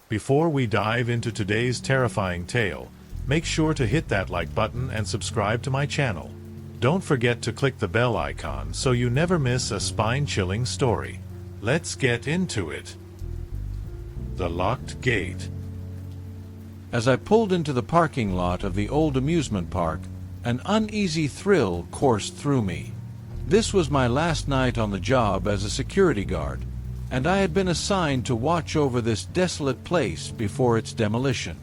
Before we dive into today's terrifying tale, make sure to hit that like button and subscribe to my channel. Don't forget to click the bell icon so you never miss a spine-chilling story. Let's get into it. The Locked Gate. As I pulled into the parking lot of the old amusement park, an uneasy thrill coursed through me. This was my last night on the job as a security guard, and I had been assigned to watch over this desolate place before its demolition.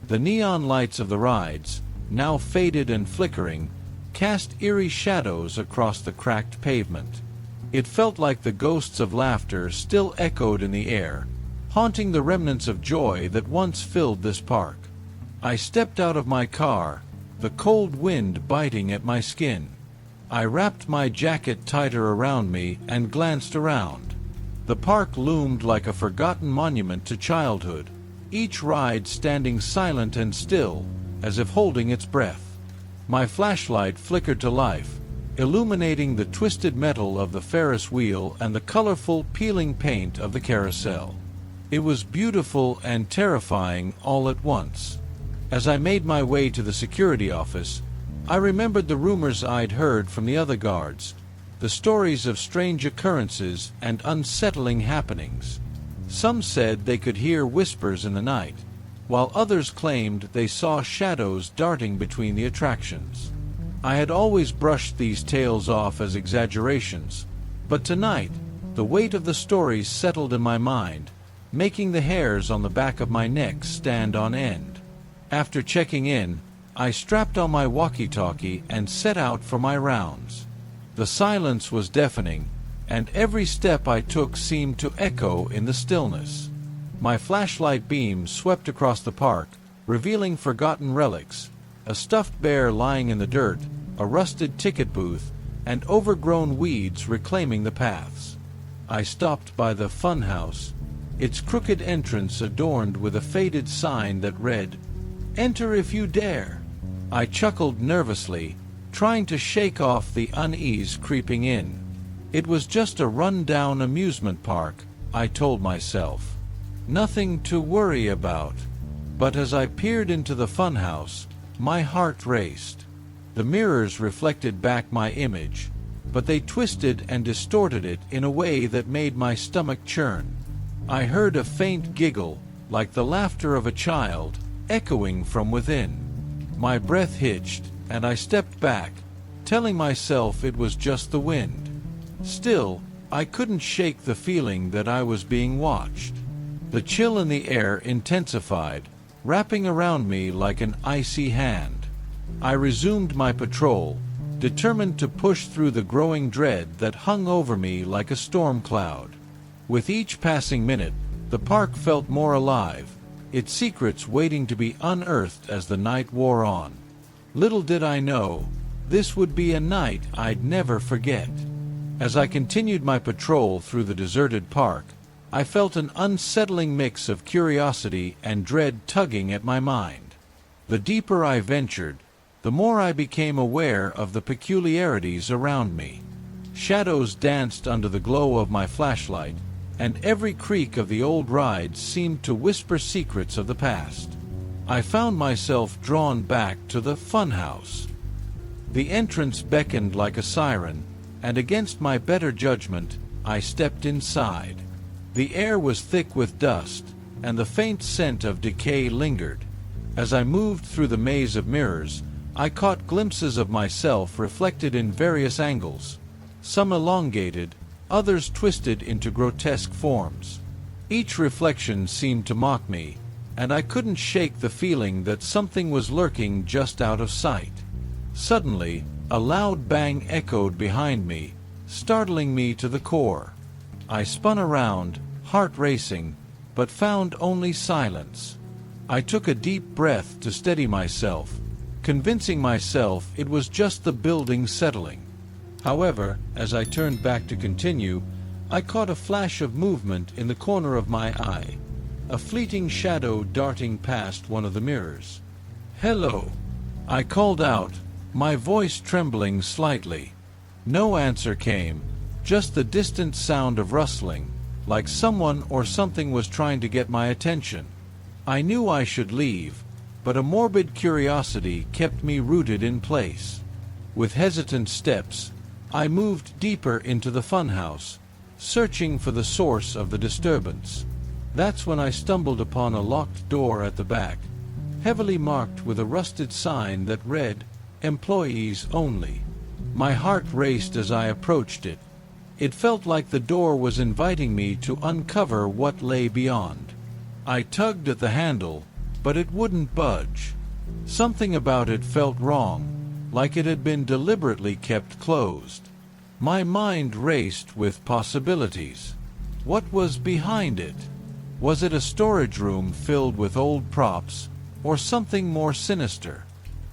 The neon lights of the rides, now faded and flickering, cast eerie shadows across the cracked pavement. It felt like the ghosts of laughter still echoed in the air, haunting the remnants of joy that once filled this park. I stepped out of my car, the cold wind biting at my skin. I wrapped my jacket tighter around me and glanced around. The park loomed like a forgotten monument to childhood, each ride standing silent and still, as if holding its breath. My flashlight flickered to life, illuminating the twisted metal of the Ferris wheel and the colorful, peeling paint of the carousel. It was beautiful and terrifying all at once. As I made my way to the security office, I remembered the rumors I'd heard from the other guards, the stories of strange occurrences and unsettling happenings. Some said they could hear whispers in the night, while others claimed they saw shadows darting between the attractions. I had always brushed these tales off as exaggerations, but tonight, the weight of the stories settled in my mind, making the hairs on the back of my neck stand on end. After checking in, I strapped on my walkie-talkie and set out for my rounds. The silence was deafening, and every step I took seemed to echo in the stillness. My flashlight beam swept across the park, revealing forgotten relics, a stuffed bear lying in the dirt, a rusted ticket booth, and overgrown weeds reclaiming the paths. I stopped by the fun house, its crooked entrance adorned with a faded sign that read, "Enter if you dare." I chuckled nervously, trying to shake off the unease creeping in. It was just a run-down amusement park, I told myself. Nothing to worry about. But as I peered into the funhouse, my heart raced. The mirrors reflected back my image, but they twisted and distorted it in a way that made my stomach churn. I heard a faint giggle, like the laughter of a child, echoing from within. My breath hitched, and I stepped back, telling myself it was just the wind. Still, I couldn't shake the feeling that I was being watched. The chill in the air intensified, wrapping around me like an icy hand. I resumed my patrol, determined to push through the growing dread that hung over me like a storm cloud. With each passing minute, the park felt more alive, its secrets waiting to be unearthed as the night wore on. Little did I know, this would be a night I'd never forget. As I continued my patrol through the deserted park, I felt an unsettling mix of curiosity and dread tugging at my mind. The deeper I ventured, the more I became aware of the peculiarities around me. Shadows danced under the glow of my flashlight, and every creak of the old rides seemed to whisper secrets of the past. I found myself drawn back to the funhouse. The entrance beckoned like a siren, and against my better judgment, I stepped inside. The air was thick with dust, and the faint scent of decay lingered. As I moved through the maze of mirrors, I caught glimpses of myself reflected in various angles, some elongated, others twisted into grotesque forms. Each reflection seemed to mock me, and I couldn't shake the feeling that something was lurking just out of sight. Suddenly, a loud bang echoed behind me, startling me to the core. I spun around, heart racing, but found only silence. I took a deep breath to steady myself, convincing myself it was just the building settling. However, as I turned back to continue, I caught a flash of movement in the corner of my eye, a fleeting shadow darting past one of the mirrors. "Hello," I called out, my voice trembling slightly. No answer came, just the distant sound of rustling, like someone or something was trying to get my attention. I knew I should leave, but a morbid curiosity kept me rooted in place. With hesitant steps, I moved deeper into the funhouse, searching for the source of the disturbance. That's when I stumbled upon a locked door at the back, heavily marked with a rusted sign that read, "Employees Only." My heart raced as I approached it. It felt like the door was inviting me to uncover what lay beyond. I tugged at the handle, but it wouldn't budge. Something about it felt wrong, like it had been deliberately kept closed. My mind raced with possibilities. What was behind it? Was it a storage room filled with old props, or something more sinister?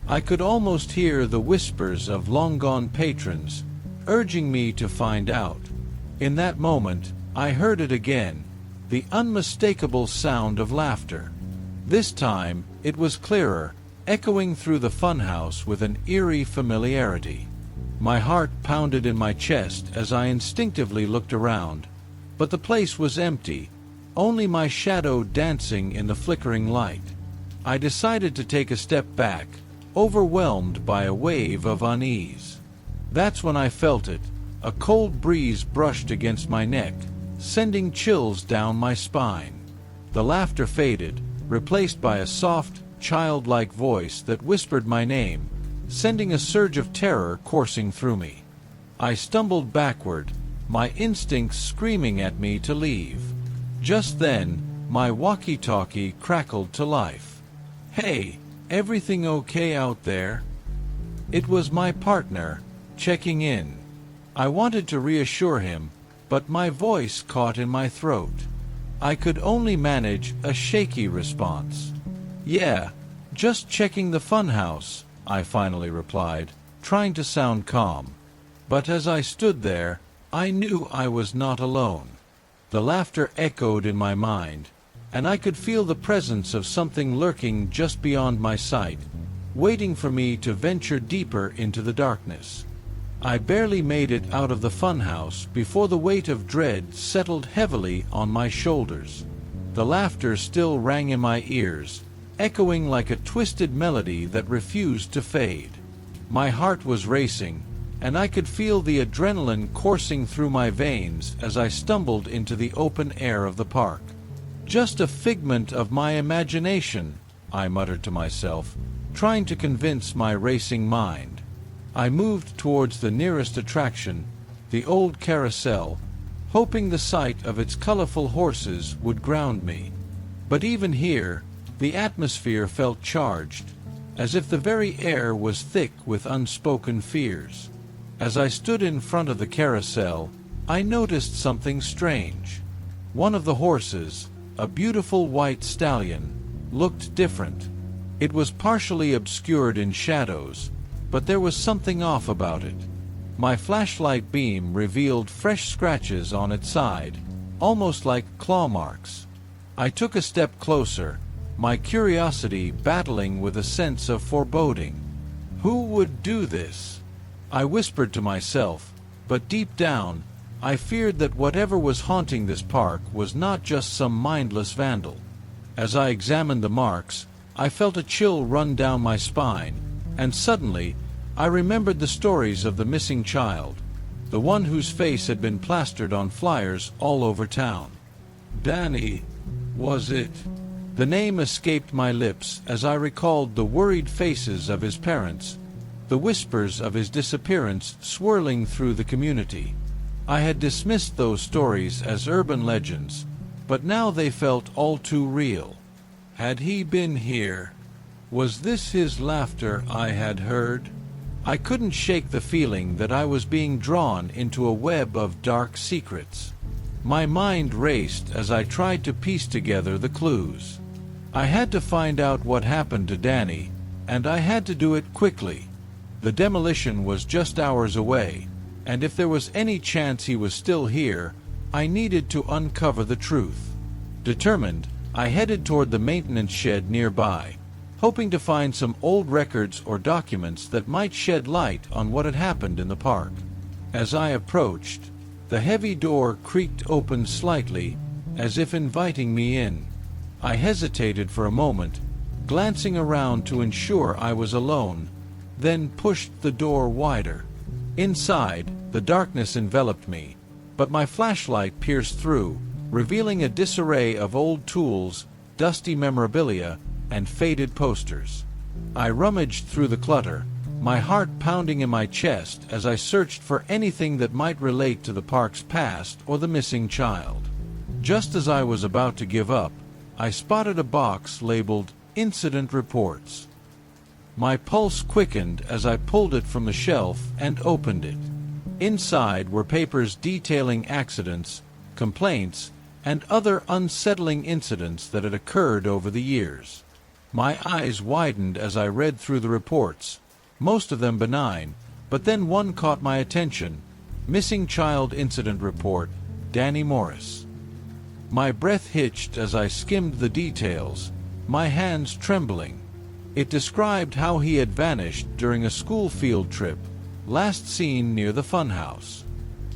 I could almost hear the whispers of long-gone patrons, urging me to find out. In that moment, I heard it again, the unmistakable sound of laughter. This time, it was clearer, echoing through the funhouse with an eerie familiarity. My heart pounded in my chest as I instinctively looked around, but the place was empty, only my shadow dancing in the flickering light. I decided to take a step back, overwhelmed by a wave of unease. That's when I felt it. A cold breeze brushed against my neck, sending chills down my spine. The laughter faded, replaced by a soft, childlike voice that whispered my name, sending a surge of terror coursing through me. I stumbled backward, my instincts screaming at me to leave. Just then, my walkie-talkie crackled to life. "Hey, everything okay out there?" It was my partner, checking in. I wanted to reassure him, but my voice caught in my throat. I could only manage a shaky response. "Yeah, just checking the funhouse," I finally replied, trying to sound calm. But as I stood there, I knew I was not alone. The laughter echoed in my mind, and I could feel the presence of something lurking just beyond my sight, waiting for me to venture deeper into the darkness. I barely made it out of the funhouse before the weight of dread settled heavily on my shoulders. The laughter still rang in my ears, echoing like a twisted melody that refused to fade. My heart was racing, and I could feel the adrenaline coursing through my veins as I stumbled into the open air of the park. "Just a figment of my imagination," I muttered to myself, trying to convince my racing mind. I moved towards the nearest attraction, the old carousel, hoping the sight of its colorful horses would ground me. But even here, the atmosphere felt charged, as if the very air was thick with unspoken fears. As I stood in front of the carousel, I noticed something strange. One of the horses, a beautiful white stallion, looked different. It was partially obscured in shadows, but there was something off about it. My flashlight beam revealed fresh scratches on its side, almost like claw marks. I took a step closer, my curiosity battling with a sense of foreboding. Who would do this? I whispered to myself, but deep down, I feared that whatever was haunting this park was not just some mindless vandal. As I examined the marks, I felt a chill run down my spine, and suddenly, I remembered the stories of the missing child, the one whose face had been plastered on flyers all over town. Danny, was it? The name escaped my lips as I recalled the worried faces of his parents, the whispers of his disappearance swirling through the community. I had dismissed those stories as urban legends, but now they felt all too real. Had he been here? Was this his laughter I had heard? I couldn't shake the feeling that I was being drawn into a web of dark secrets. My mind raced as I tried to piece together the clues. I had to find out what happened to Danny, and I had to do it quickly. The demolition was just hours away, and if there was any chance he was still here, I needed to uncover the truth. Determined, I headed toward the maintenance shed nearby, hoping to find some old records or documents that might shed light on what had happened in the park. As I approached, the heavy door creaked open slightly, as if inviting me in. I hesitated for a moment, glancing around to ensure I was alone, then pushed the door wider. Inside, the darkness enveloped me, but my flashlight pierced through, revealing a disarray of old tools, dusty memorabilia, and faded posters. I rummaged through the clutter, my heart pounding in my chest as I searched for anything that might relate to the park's past or the missing child. Just as I was about to give up, I spotted a box labeled Incident Reports. My pulse quickened as I pulled it from the shelf and opened it. Inside were papers detailing accidents, complaints, and other unsettling incidents that had occurred over the years. My eyes widened as I read through the reports, most of them benign, but then one caught my attention. Missing Child Incident Report, Danny Morris. My breath hitched as I skimmed the details, my hands trembling. It described how he had vanished during a school field trip, last seen near the funhouse.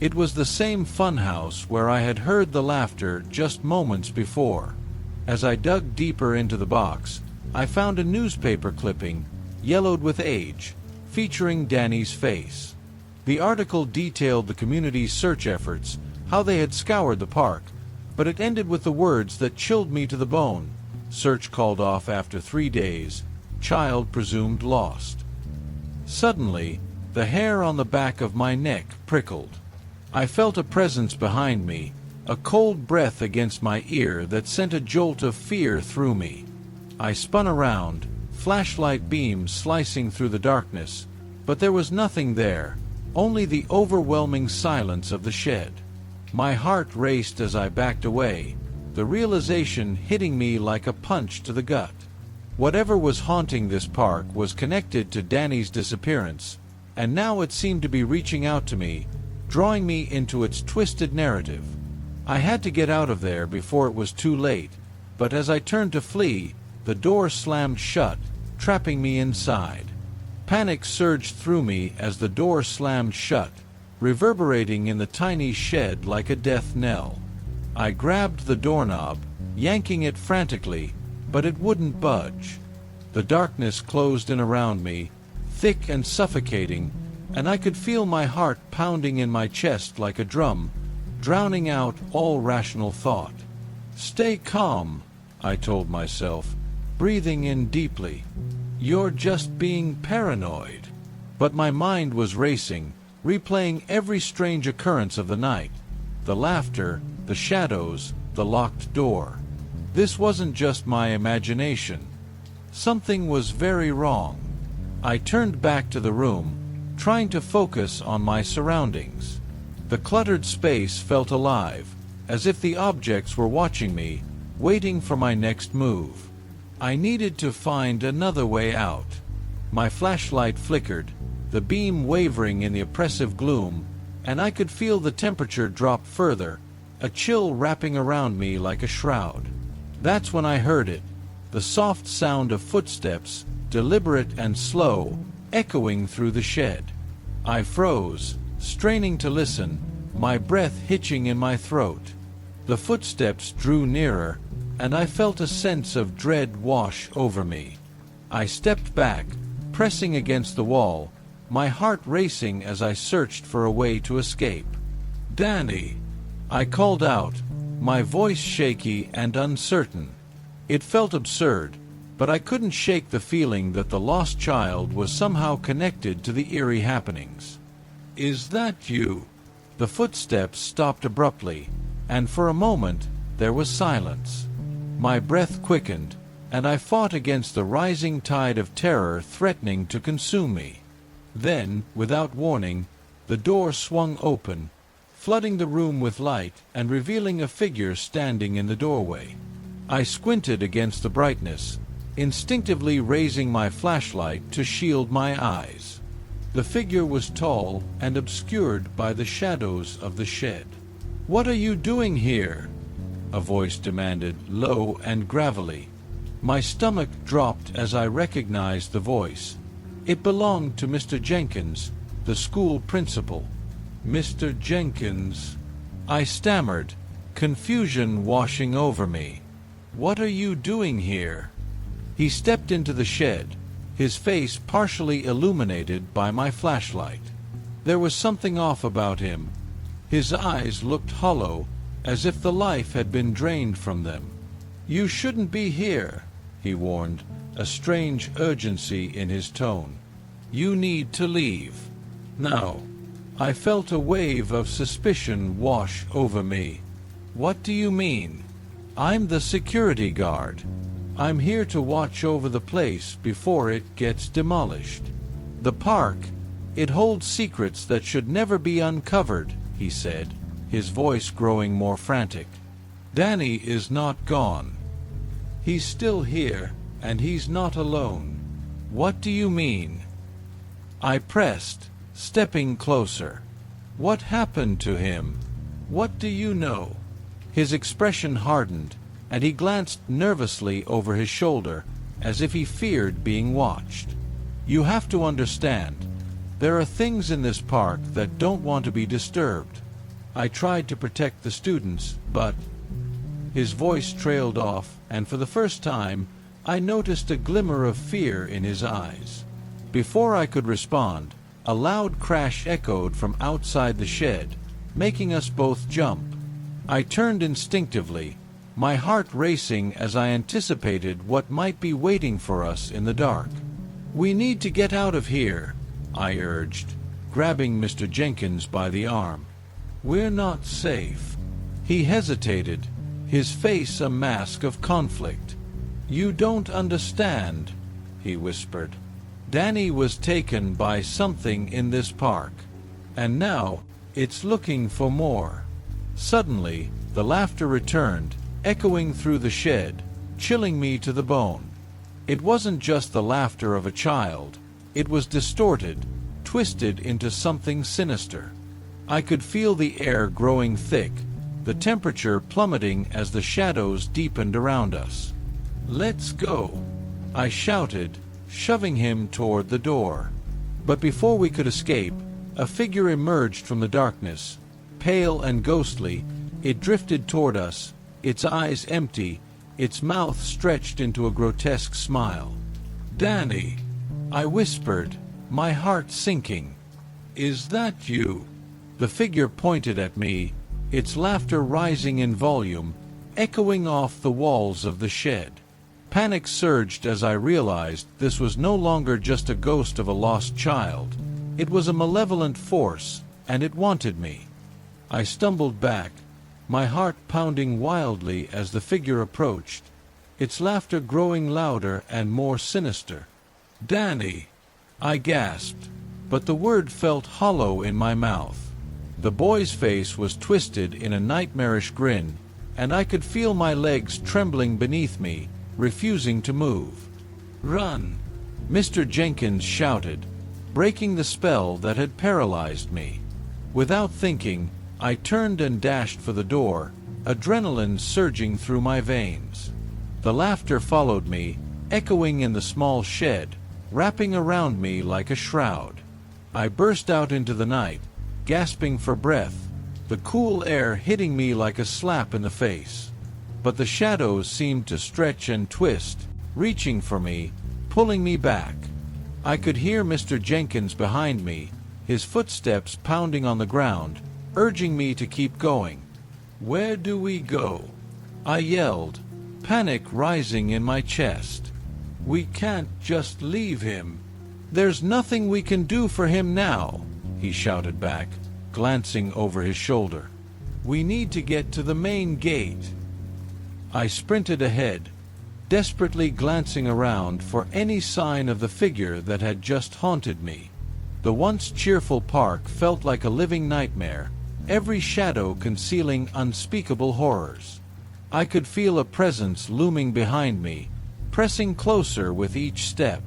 It was the same funhouse where I had heard the laughter just moments before. As I dug deeper into the box, I found a newspaper clipping, yellowed with age, featuring Danny's face. The article detailed the community's search efforts, how they had scoured the park, but it ended with the words that chilled me to the bone. Search called off after 3 days. Child presumed lost. Suddenly, the hair on the back of my neck prickled. I felt a presence behind me, a cold breath against my ear that sent a jolt of fear through me. I spun around, flashlight beams slicing through the darkness, but there was nothing there, only the overwhelming silence of the shed. My heart raced as I backed away, the realization hitting me like a punch to the gut. Whatever was haunting this park was connected to Danny's disappearance, and now it seemed to be reaching out to me, drawing me into its twisted narrative. I had to get out of there before it was too late, but as I turned to flee, the door slammed shut, trapping me inside. Panic surged through me as the door slammed shut, reverberating in the tiny shed like a death knell. I grabbed the doorknob, yanking it frantically, but it wouldn't budge. The darkness closed in around me, thick and suffocating, and I could feel my heart pounding in my chest like a drum, drowning out all rational thought. "Stay calm," I told myself, breathing in deeply. "You're just being paranoid." But my mind was racing, replaying every strange occurrence of the night. The laughter, the shadows, the locked door. This wasn't just my imagination. Something was very wrong. I turned back to the room, trying to focus on my surroundings. The cluttered space felt alive, as if the objects were watching me, waiting for my next move. I needed to find another way out. My flashlight flickered, the beam wavering in the oppressive gloom, and I could feel the temperature drop further, a chill wrapping around me like a shroud. That's when I heard it, the soft sound of footsteps, deliberate and slow, echoing through the shed. I froze, straining to listen, my breath hitching in my throat. The footsteps drew nearer, and I felt a sense of dread wash over me. I stepped back, pressing against the wall, my heart racing as I searched for a way to escape. "Danny!" I called out, my voice shaky and uncertain. It felt absurd, but I couldn't shake the feeling that the lost child was somehow connected to the eerie happenings. "Is that you?" The footsteps stopped abruptly, and for a moment there was silence. My breath quickened, and I fought against the rising tide of terror threatening to consume me. Then, without warning, the door swung open, flooding the room with light and revealing a figure standing in the doorway. I squinted against the brightness, instinctively raising my flashlight to shield my eyes. The figure was tall and obscured by the shadows of the shed. "What are you doing here?" a voice demanded, low and gravelly. My stomach dropped as I recognized the voice. It belonged to Mr. Jenkins, the school principal. "Mr. Jenkins," I stammered, confusion washing over me. "What are you doing here?" He stepped into the shed, his face partially illuminated by my flashlight. There was something off about him. His eyes looked hollow, as if the life had been drained from them. "You shouldn't be here," he warned, a strange urgency in his tone. "You need to leave. Now." I felt a wave of suspicion wash over me. "What do you mean?" "I'm the security guard. I'm here to watch over the place before it gets demolished. The park, it holds secrets that should never be uncovered," he said, his voice growing more frantic. "Danny is not gone. He's still here, and he's not alone." "What do you mean?" I pressed, stepping closer. "What happened to him? What do you know?" His expression hardened, and he glanced nervously over his shoulder, as if he feared being watched. "You have to understand, there are things in this park that don't want to be disturbed. I tried to protect the students, but—" His voice trailed off, and for the first time, I noticed a glimmer of fear in his eyes. Before I could respond, a loud crash echoed from outside the shed, making us both jump. I turned instinctively, my heart racing as I anticipated what might be waiting for us in the dark. "We need to get out of here," I urged, grabbing Mr. Jenkins by the arm. "We're not safe." He hesitated, his face a mask of conflict. "You don't understand," he whispered. "Danny was taken by something in this park, and now it's looking for more." Suddenly, the laughter returned, echoing through the shed, chilling me to the bone. It wasn't just the laughter of a child. It was distorted, twisted into something sinister. I could feel the air growing thick, the temperature plummeting as the shadows deepened around us. "Let's go," I shouted, shoving him toward the door. But before we could escape, a figure emerged from the darkness. Pale and ghostly, it drifted toward us, its eyes empty, its mouth stretched into a grotesque smile. "Danny," I whispered, my heart sinking. "Is that you?" The figure pointed at me, its laughter rising in volume, echoing off the walls of the shed. Panic surged as I realized this was no longer just a ghost of a lost child. It was a malevolent force, and it wanted me. I stumbled back, my heart pounding wildly as the figure approached, its laughter growing louder and more sinister. "Danny!" I gasped, but the word felt hollow in my mouth. The boy's face was twisted in a nightmarish grin, and I could feel my legs trembling beneath me, refusing to move. "Run!" Mr. Jenkins shouted, breaking the spell that had paralyzed me. Without thinking, I turned and dashed for the door, adrenaline surging through my veins. The laughter followed me, echoing in the small shed, wrapping around me like a shroud. I burst out into the night, gasping for breath, the cool air hitting me like a slap in the face. But the shadows seemed to stretch and twist, reaching for me, pulling me back. I could hear Mr. Jenkins behind me, his footsteps pounding on the ground, urging me to keep going. "Where do we go?" I yelled, panic rising in my chest. "We can't just leave him." "There's nothing we can do for him now," he shouted back, glancing over his shoulder. "We need to get to the main gate." I sprinted ahead, desperately glancing around for any sign of the figure that had just haunted me. The once cheerful park felt like a living nightmare, every shadow concealing unspeakable horrors. I could feel a presence looming behind me, pressing closer with each step.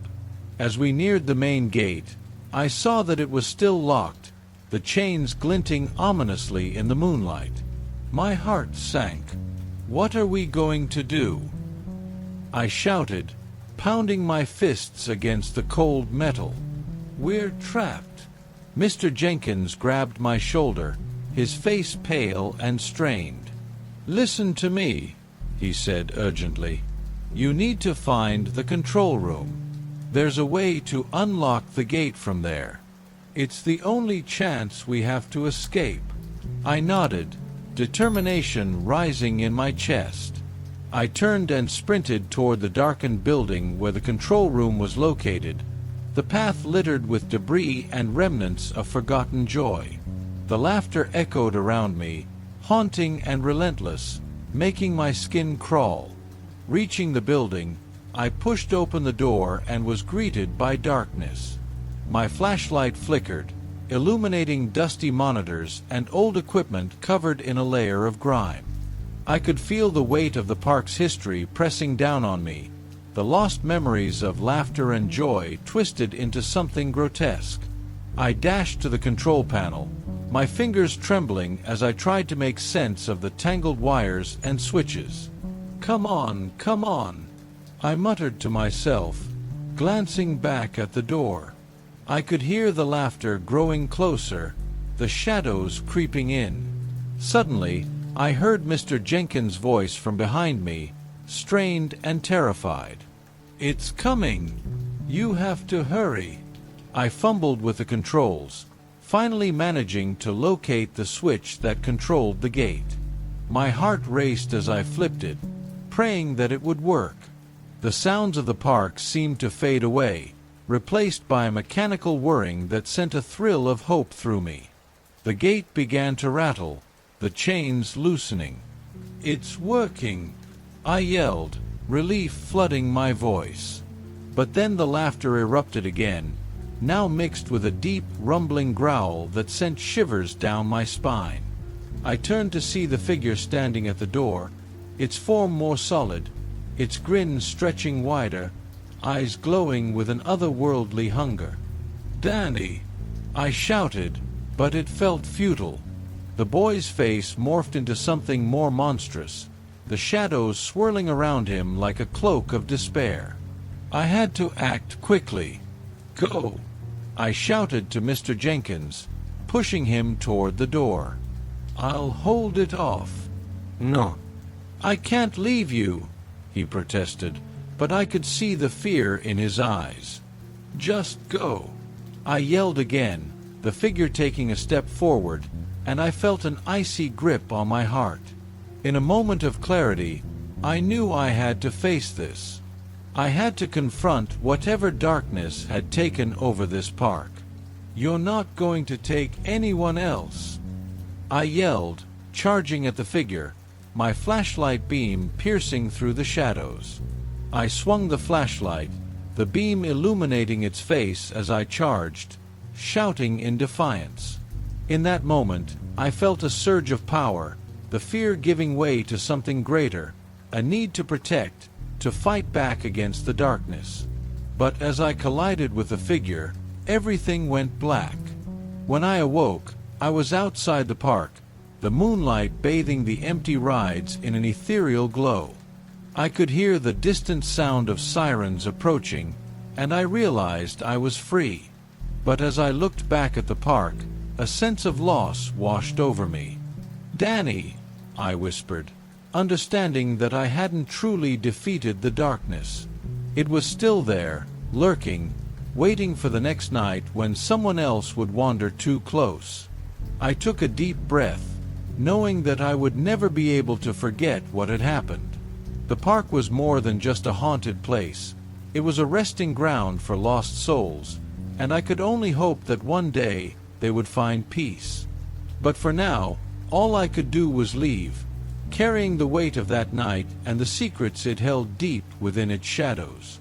As we neared the main gate, I saw that it was still locked, the chains glinting ominously in the moonlight. My heart sank. "What are we going to do?" I shouted, pounding my fists against the cold metal. "We're trapped." Mr. Jenkins grabbed my shoulder, his face pale and strained. "Listen to me. he said urgently. "You need to find the control room. There's a way to unlock the gate from there. It's the only chance we have to escape." I nodded, determination rising in my chest. I turned and sprinted toward the darkened building where the control room was located, the path littered with debris and remnants of forgotten joy. The laughter echoed around me, haunting and relentless, making my skin crawl. Reaching the building, I pushed open the door and was greeted by darkness. My flashlight flickered, illuminating dusty monitors and old equipment covered in a layer of grime. I could feel the weight of the park's history pressing down on me, the lost memories of laughter and joy twisted into something grotesque. I dashed to the control panel, my fingers trembling as I tried to make sense of the tangled wires and switches. Come on," I muttered to myself, glancing back at the door. I could hear the laughter growing closer, the shadows creeping in. Suddenly, I heard Mr. Jenkins' voice from behind me, strained and terrified. "It's coming! You have to hurry!" I fumbled with the controls, finally managing to locate the switch that controlled the gate. My heart raced as I flipped it, praying that it would work. The sounds of the park seemed to fade away, replaced by a mechanical whirring that sent a thrill of hope through me. The gate began to rattle, the chains loosening. "It's working!" I yelled, relief flooding my voice. But then the laughter erupted again, now mixed with a deep, rumbling growl that sent shivers down my spine. I turned to see the figure standing at the door, its form more solid, its grin stretching wider, eyes glowing with an otherworldly hunger. "Danny!" I shouted, but it felt futile. The boy's face morphed into something more monstrous, the shadows swirling around him like a cloak of despair. I had to act quickly. "Go!" I shouted to Mr. Jenkins, pushing him toward the door. "I'll hold it off." "No." "I can't leave you," he protested, but I could see the fear in his eyes. "Just go." I yelled again, the figure taking a step forward, and I felt an icy grip on my heart. In a moment of clarity, I knew I had to face this. I had to confront whatever darkness had taken over this park. "You're not going to take anyone else," I yelled, charging at the figure, my flashlight beam piercing through the shadows. I swung the flashlight, the beam illuminating its face as I charged, shouting in defiance. In that moment, I felt a surge of power, the fear giving way to something greater, a need to protect, to fight back against the darkness. But as I collided with the figure, everything went black. When I awoke, I was outside the park, the moonlight bathing the empty rides in an ethereal glow. I could hear the distant sound of sirens approaching, and I realized I was free. But as I looked back at the park, a sense of loss washed over me. "Danny," I whispered, understanding that I hadn't truly defeated the darkness. It was still there, lurking, waiting for the next night when someone else would wander too close. I took a deep breath, knowing that I would never be able to forget what had happened. The park was more than just a haunted place. It was a resting ground for lost souls, and I could only hope that one day they would find peace. But for now, all I could do was leave, carrying the weight of that night and the secrets it held deep within its shadows.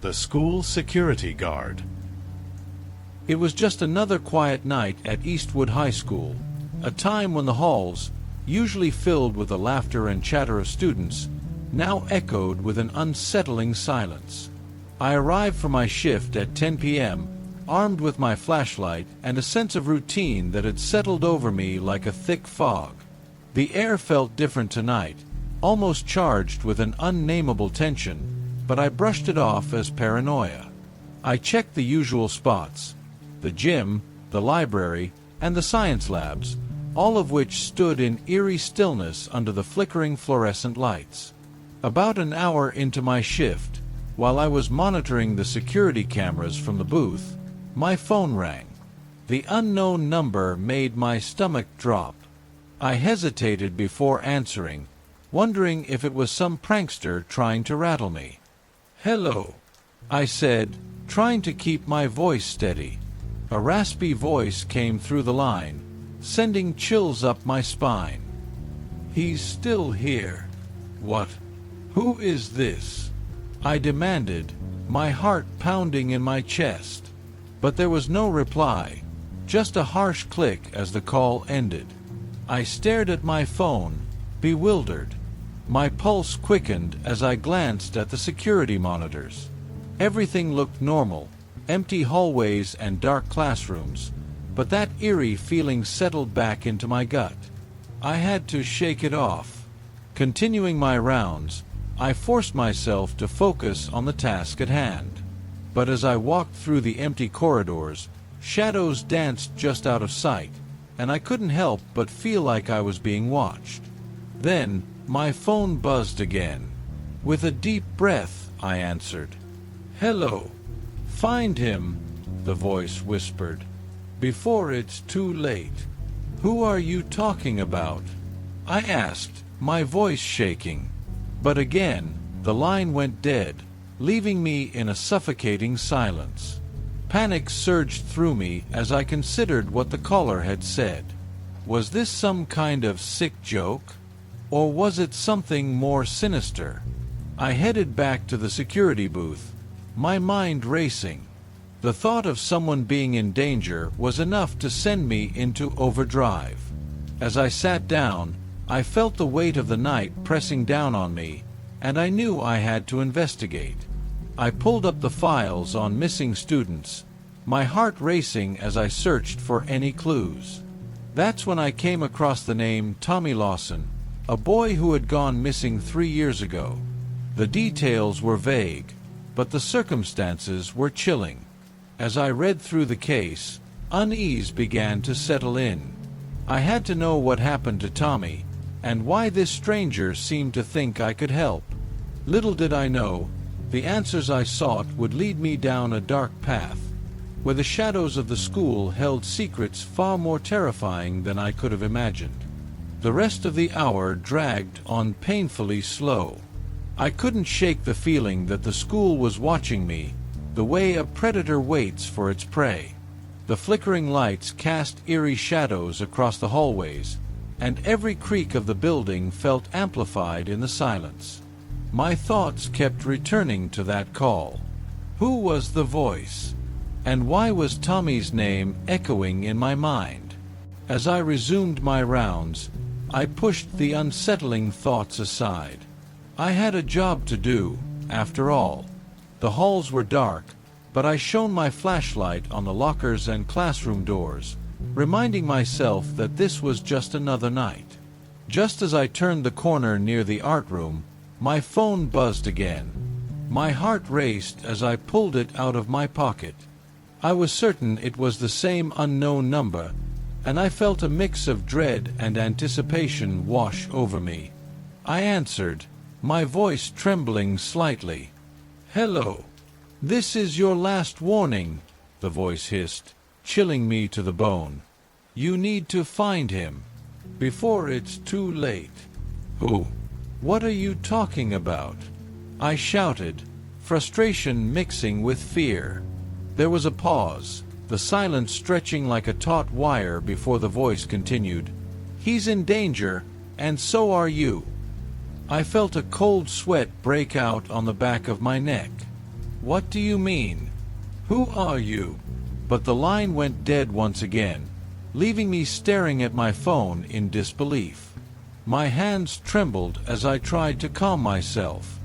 The school security guard. It was just another quiet night at Eastwood High School, a time when the halls, usually filled with the laughter and chatter of students, now echoed with an unsettling silence. I arrived for my shift at 10 p.m., armed with my flashlight and a sense of routine that had settled over me like a thick fog. The air felt different tonight, almost charged with an unnameable tension, but I brushed it off as paranoia. I checked the usual spots: the gym, the library, and the science labs, all of which stood in eerie stillness under the flickering fluorescent lights. About an hour into my shift, while I was monitoring the security cameras from the booth, my phone rang. The unknown number made my stomach drop. I hesitated before answering, wondering if it was some prankster trying to rattle me. "Hello," I said, trying to keep my voice steady. A raspy voice came through the line, sending chills up my spine. "He's still here." "What? Who is this?" I demanded, my heart pounding in my chest. But there was no reply, just a harsh click as the call ended. I stared at my phone, bewildered. My pulse quickened as I glanced at the security monitors. Everything looked normal, empty hallways and dark classrooms, but that eerie feeling settled back into my gut. I had to shake it off. Continuing my rounds, I forced myself to focus on the task at hand. But as I walked through the empty corridors, shadows danced just out of sight, and I couldn't help but feel like I was being watched. Then, my phone buzzed again. With a deep breath, I answered. "Hello." "Find him," the voice whispered, "before it's too late." "Who are you talking about?" I asked, my voice shaking. But again, the line went dead, leaving me in a suffocating silence. Panic surged through me as I considered what the caller had said. Was this some kind of sick joke? Or was it something more sinister? I headed back to the security booth, my mind racing. The thought of someone being in danger was enough to send me into overdrive. As I sat down, I felt the weight of the night pressing down on me, and I knew I had to investigate. I pulled up the files on missing students, my heart racing as I searched for any clues. That's when I came across the name Tommy Lawson, a boy who had gone missing 3 years ago. The details were vague, but the circumstances were chilling. As I read through the case, unease began to settle in. I had to know what happened to Tommy, and why this stranger seemed to think I could help. Little did I know, the answers I sought would lead me down a dark path, where the shadows of the school held secrets far more terrifying than I could have imagined. The rest of the hour dragged on painfully slow. I couldn't shake the feeling that the school was watching me, the way a predator waits for its prey. The flickering lights cast eerie shadows across the hallways, and every creak of the building felt amplified in the silence. My thoughts kept returning to that call. Who was the voice? And why was Tommy's name echoing in my mind? As I resumed my rounds, I pushed the unsettling thoughts aside. I had a job to do, after all. The halls were dark, but I shone my flashlight on the lockers and classroom doors, reminding myself that this was just another night. Just as I turned the corner near the art room, my phone buzzed again. My heart raced as I pulled it out of my pocket. I was certain it was the same unknown number, and I felt a mix of dread and anticipation wash over me. I answered, my voice trembling slightly. "Hello. This is your last warning," the voice hissed, chilling me to the bone. "You need to find him, before it's too late." "Who? What are you talking about?" I shouted, frustration mixing with fear. There was a pause, the silence stretching like a taut wire before the voice continued, "He's in danger, and so are you." I felt a cold sweat break out on the back of my neck. "What do you mean? Who are you?" But the line went dead once again, leaving me staring at my phone in disbelief. My hands trembled as I tried to calm myself.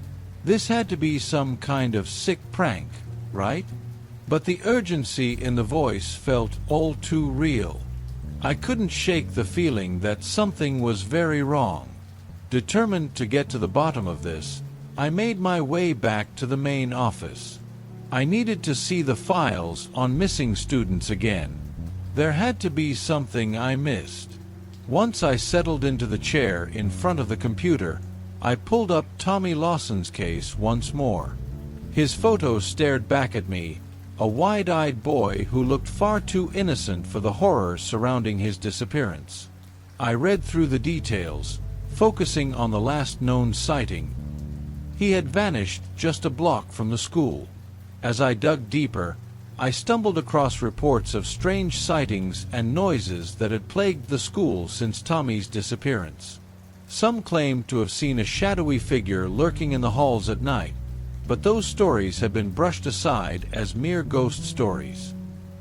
This had to be some kind of sick prank, right? But the urgency in the voice felt all too real. I couldn't shake the feeling that something was very wrong. Determined to get to the bottom of this, I made my way back to the main office. I needed to see the files on missing students again. There had to be something I missed. Once I settled into the chair in front of the computer, I pulled up Tommy Lawson's case once more. His photo stared back at me, a wide-eyed boy who looked far too innocent for the horror surrounding his disappearance. I read through the details, focusing on the last known sighting. He had vanished just a block from the school. As I dug deeper, I stumbled across reports of strange sightings and noises that had plagued the school since Tommy's disappearance. Some claimed to have seen a shadowy figure lurking in the halls at night, but those stories had been brushed aside as mere ghost stories.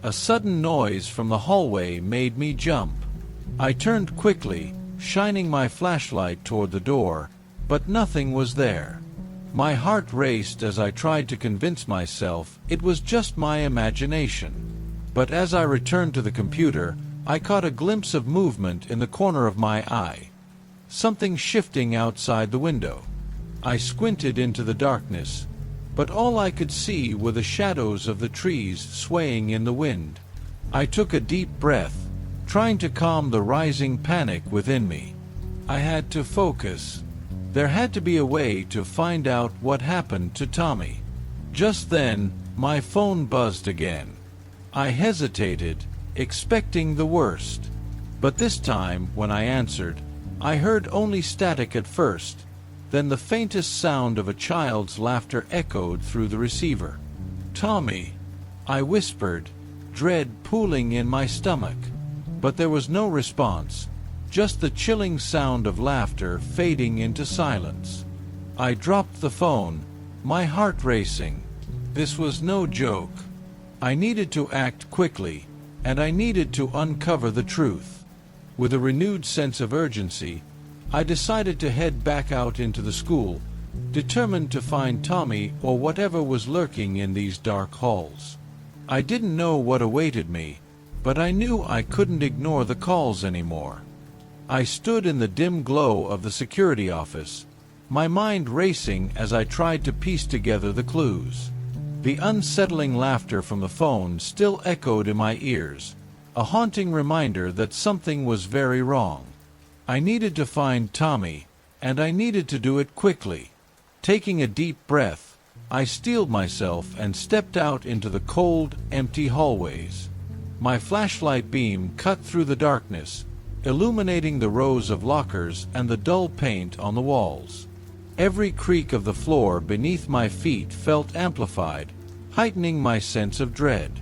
A sudden noise from the hallway made me jump. I turned quickly, shining my flashlight toward the door, but nothing was there. My heart raced as I tried to convince myself it was just my imagination. But as I returned to the computer, I caught a glimpse of movement in the corner of my eye. Something shifting outside the window. I squinted into the darkness, but all I could see were the shadows of the trees swaying in the wind. I took a deep breath, trying to calm the rising panic within me. I had to focus. There had to be a way to find out what happened to Tommy. Just then, my phone buzzed again. I hesitated, expecting the worst. But this time, when I answered, I heard only static at first, then the faintest sound of a child's laughter echoed through the receiver. "Tommy," I whispered, dread pooling in my stomach. But there was no response, just the chilling sound of laughter fading into silence. I dropped the phone, my heart racing. This was no joke. I needed to act quickly, and I needed to uncover the truth. With a renewed sense of urgency, I decided to head back out into the school, determined to find Tommy or whatever was lurking in these dark halls. I didn't know what awaited me, but I knew I couldn't ignore the calls anymore. I stood in the dim glow of the security office, my mind racing as I tried to piece together the clues. The unsettling laughter from the phone still echoed in my ears, a haunting reminder that something was very wrong. I needed to find Tommy, and I needed to do it quickly. Taking a deep breath, I steeled myself and stepped out into the cold, empty hallways. My flashlight beam cut through the darkness, illuminating the rows of lockers and the dull paint on the walls. Every creak of the floor beneath my feet felt amplified, heightening my sense of dread.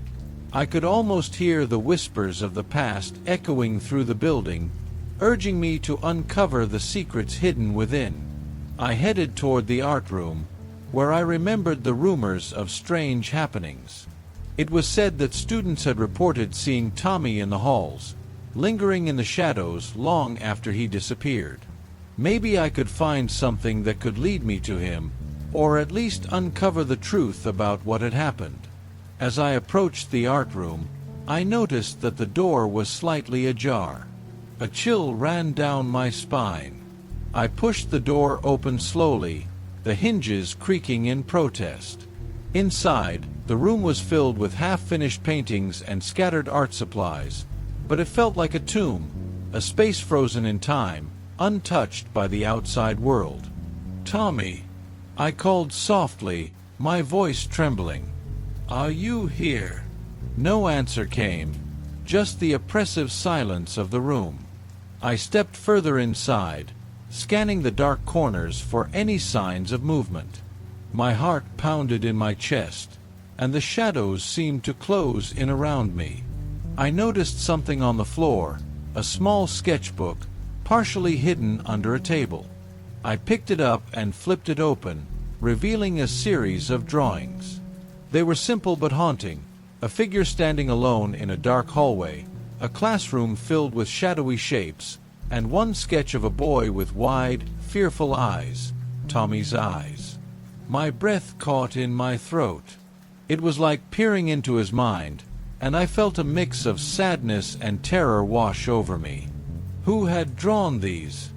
I could almost hear the whispers of the past echoing through the building, urging me to uncover the secrets hidden within. I headed toward the art room, where I remembered the rumors of strange happenings. It was said that students had reported seeing Tommy in the halls, lingering in the shadows long after he disappeared. Maybe I could find something that could lead me to him, or at least uncover the truth about what had happened. As I approached the art room, I noticed that the door was slightly ajar. A chill ran down my spine. I pushed the door open slowly, the hinges creaking in protest. Inside, the room was filled with half-finished paintings and scattered art supplies, but it felt like a tomb, a space frozen in time, untouched by the outside world. "Tommy," I called softly, my voice trembling. "Are you here?" No answer came, just the oppressive silence of the room. I stepped further inside, scanning the dark corners for any signs of movement. My heart pounded in my chest, and the shadows seemed to close in around me. I noticed something on the floor, a small sketchbook, partially hidden under a table. I picked it up and flipped it open, revealing a series of drawings. They were simple but haunting, a figure standing alone in a dark hallway, a classroom filled with shadowy shapes, and one sketch of a boy with wide, fearful eyes, Tommy's eyes. My breath caught in my throat. It was like peering into his mind, and I felt a mix of sadness and terror wash over me. Who had drawn these?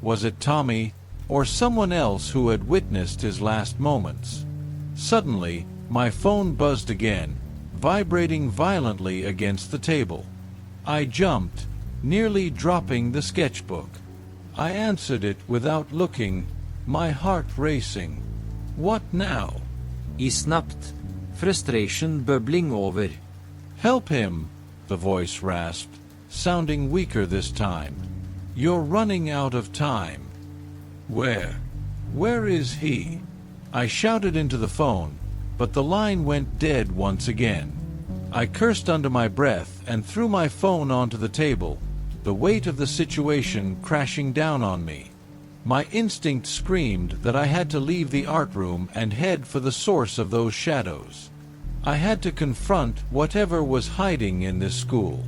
Was it Tommy, or someone else who had witnessed his last moments? Suddenly, my phone buzzed again, vibrating violently against the table. I jumped, nearly dropping the sketchbook. I answered it without looking, my heart racing. What now? Snapped, frustration bubbling over. Help him, the voice rasped, sounding weaker this time. You're running out of time. Where is he? I shouted into the phone, but the line went dead once again. I cursed under my breath and threw my phone onto the table, the weight of the situation crashing down on me. My instinct screamed that I had to leave the art room and head for the source of those shadows. I had to confront whatever was hiding in this school.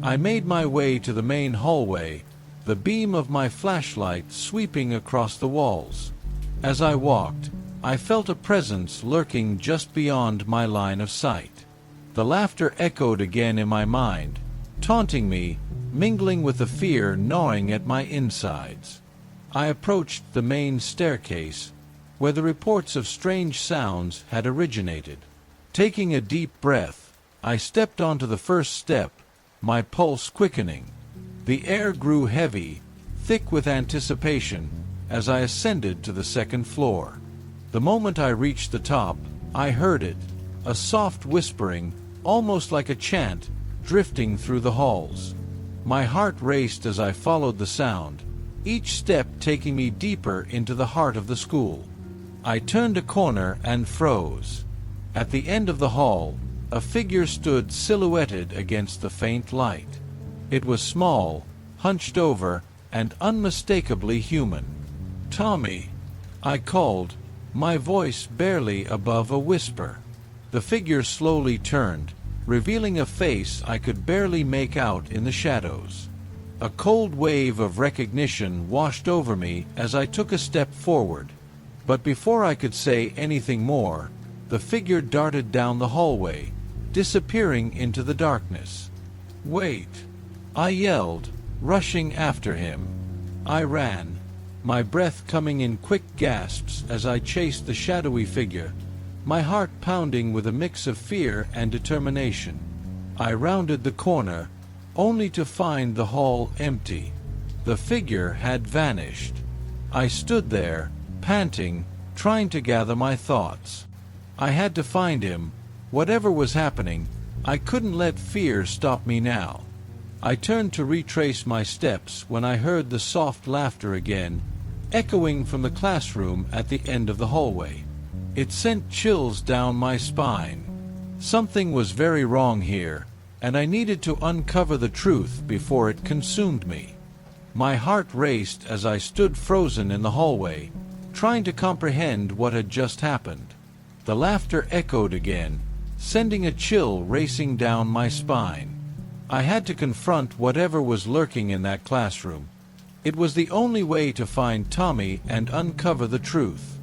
I made my way to the main hallway, the beam of my flashlight sweeping across the walls. As I walked, I felt a presence lurking just beyond my line of sight. The laughter echoed again in my mind, taunting me, mingling with the fear gnawing at my insides. I approached the main staircase, where the reports of strange sounds had originated. Taking a deep breath, I stepped onto the first step, my pulse quickening. The air grew heavy, thick with anticipation, as I ascended to the second floor. The moment I reached the top, I heard it, a soft whispering, almost like a chant, drifting through the halls. My heart raced as I followed the sound, each step taking me deeper into the heart of the school. I turned a corner and froze. At the end of the hall, a figure stood silhouetted against the faint light. It was small, hunched over, and unmistakably human. "Tommy," I called, my voice barely above a whisper. The figure slowly turned, revealing a face I could barely make out in the shadows. A cold wave of recognition washed over me as I took a step forward. But before I could say anything more, the figure darted down the hallway, disappearing into the darkness. "Wait!" I yelled, rushing after him. I ran, my breath coming in quick gasps as I chased the shadowy figure, my heart pounding with a mix of fear and determination. I rounded the corner, only to find the hall empty. The figure had vanished. I stood there, panting, trying to gather my thoughts. I had to find him. Whatever was happening, I couldn't let fear stop me now. I turned to retrace my steps when I heard the soft laughter again, echoing from the classroom at the end of the hallway. It sent chills down my spine. Something was very wrong here, and I needed to uncover the truth before it consumed me. My heart raced as I stood frozen in the hallway, trying to comprehend what had just happened. The laughter echoed again, sending a chill racing down my spine. I had to confront whatever was lurking in that classroom. It was the only way to find Tommy and uncover the truth.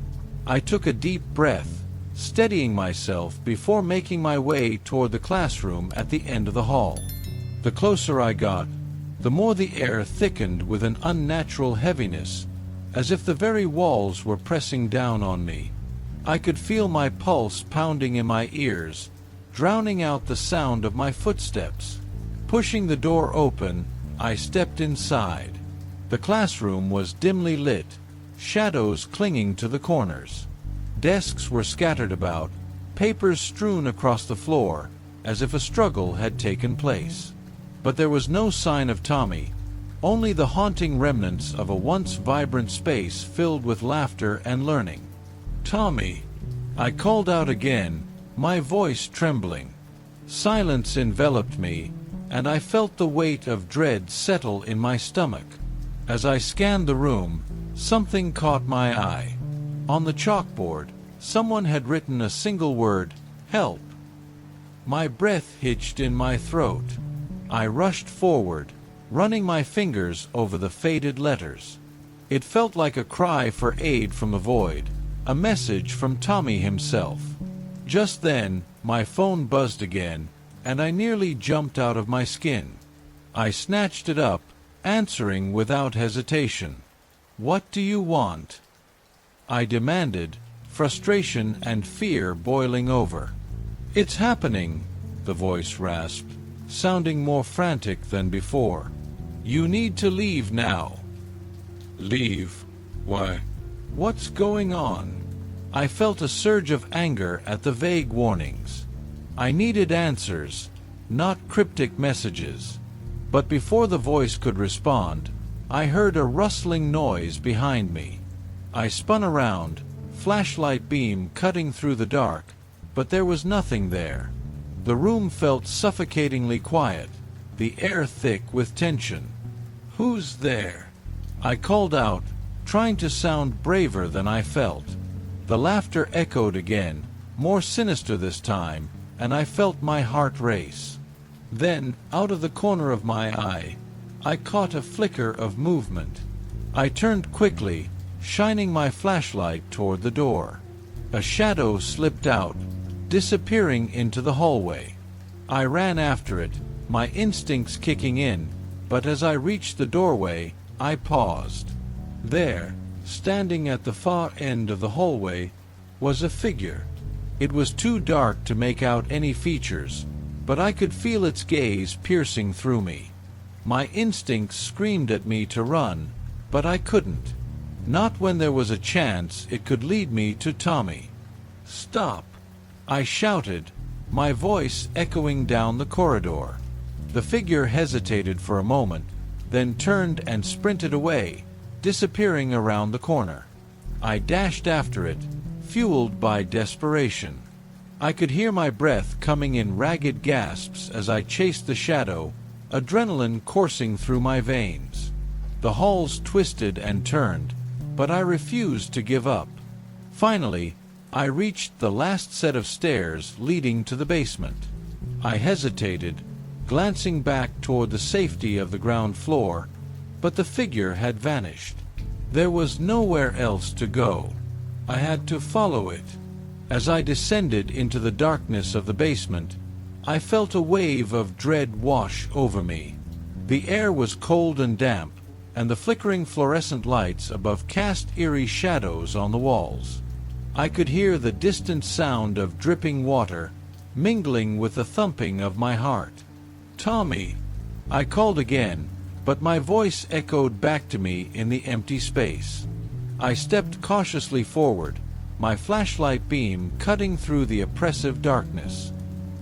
I took a deep breath, steadying myself before making my way toward the classroom at the end of the hall. The closer I got, the more the air thickened with an unnatural heaviness, as if the very walls were pressing down on me. I could feel my pulse pounding in my ears, drowning out the sound of my footsteps. Pushing the door open, I stepped inside. The classroom was dimly lit, shadows clinging to the corners. Desks were scattered about, papers strewn across the floor, as if a struggle had taken place. But there was no sign of Tommy, only the haunting remnants of a once vibrant space filled with laughter and learning. "Tommy!" I called out again, my voice trembling. Silence enveloped me, and I felt the weight of dread settle in my stomach. As I scanned the room, something caught my eye. On the chalkboard, someone had written a single word, "Help." My breath hitched in my throat. I rushed forward, running my fingers over the faded letters. It felt like a cry for aid from the void, a message from Tommy himself. Just then, my phone buzzed again, and I nearly jumped out of my skin. I snatched it up, answering without hesitation. "What do you want?" I demanded, frustration and fear boiling over. "It's happening," the voice rasped, sounding more frantic than before. You need to leave now." "Leave? Why? What's going on?" I felt a surge of anger at the vague warnings. I needed answers, not cryptic messages. But before the voice could respond, I heard a rustling noise behind me. I spun around, flashlight beam cutting through the dark, but there was nothing there. The room felt suffocatingly quiet, the air thick with tension. "Who's there?" I called out, trying to sound braver than I felt. The laughter echoed again, more sinister this time, and I felt my heart race. Then, out of the corner of my eye, I caught a flicker of movement. I turned quickly, shining my flashlight toward the door. A shadow slipped out, disappearing into the hallway. I ran after it, my instincts kicking in, but as I reached the doorway, I paused. There, standing at the far end of the hallway, was a figure. It was too dark to make out any features, but I could feel its gaze piercing through me. My instincts screamed at me to run, but I couldn't. Not when there was a chance it could lead me to Tommy. "Stop!" I shouted, my voice echoing down the corridor. The figure hesitated for a moment, then turned and sprinted away, disappearing around the corner. I dashed after it, fueled by desperation. I could hear my breath coming in ragged gasps as I chased the shadow, adrenaline coursing through my veins. The halls twisted and turned, but I refused to give up. Finally, I reached the last set of stairs leading to the basement. I hesitated, glancing back toward the safety of the ground floor, but the figure had vanished. There was nowhere else to go. I had to follow it. As I descended into the darkness of the basement, I felt a wave of dread wash over me. The air was cold and damp, and the flickering fluorescent lights above cast eerie shadows on the walls. I could hear the distant sound of dripping water, mingling with the thumping of my heart. "Tommy!" I called again, but my voice echoed back to me in the empty space. I stepped cautiously forward, my flashlight beam cutting through the oppressive darkness.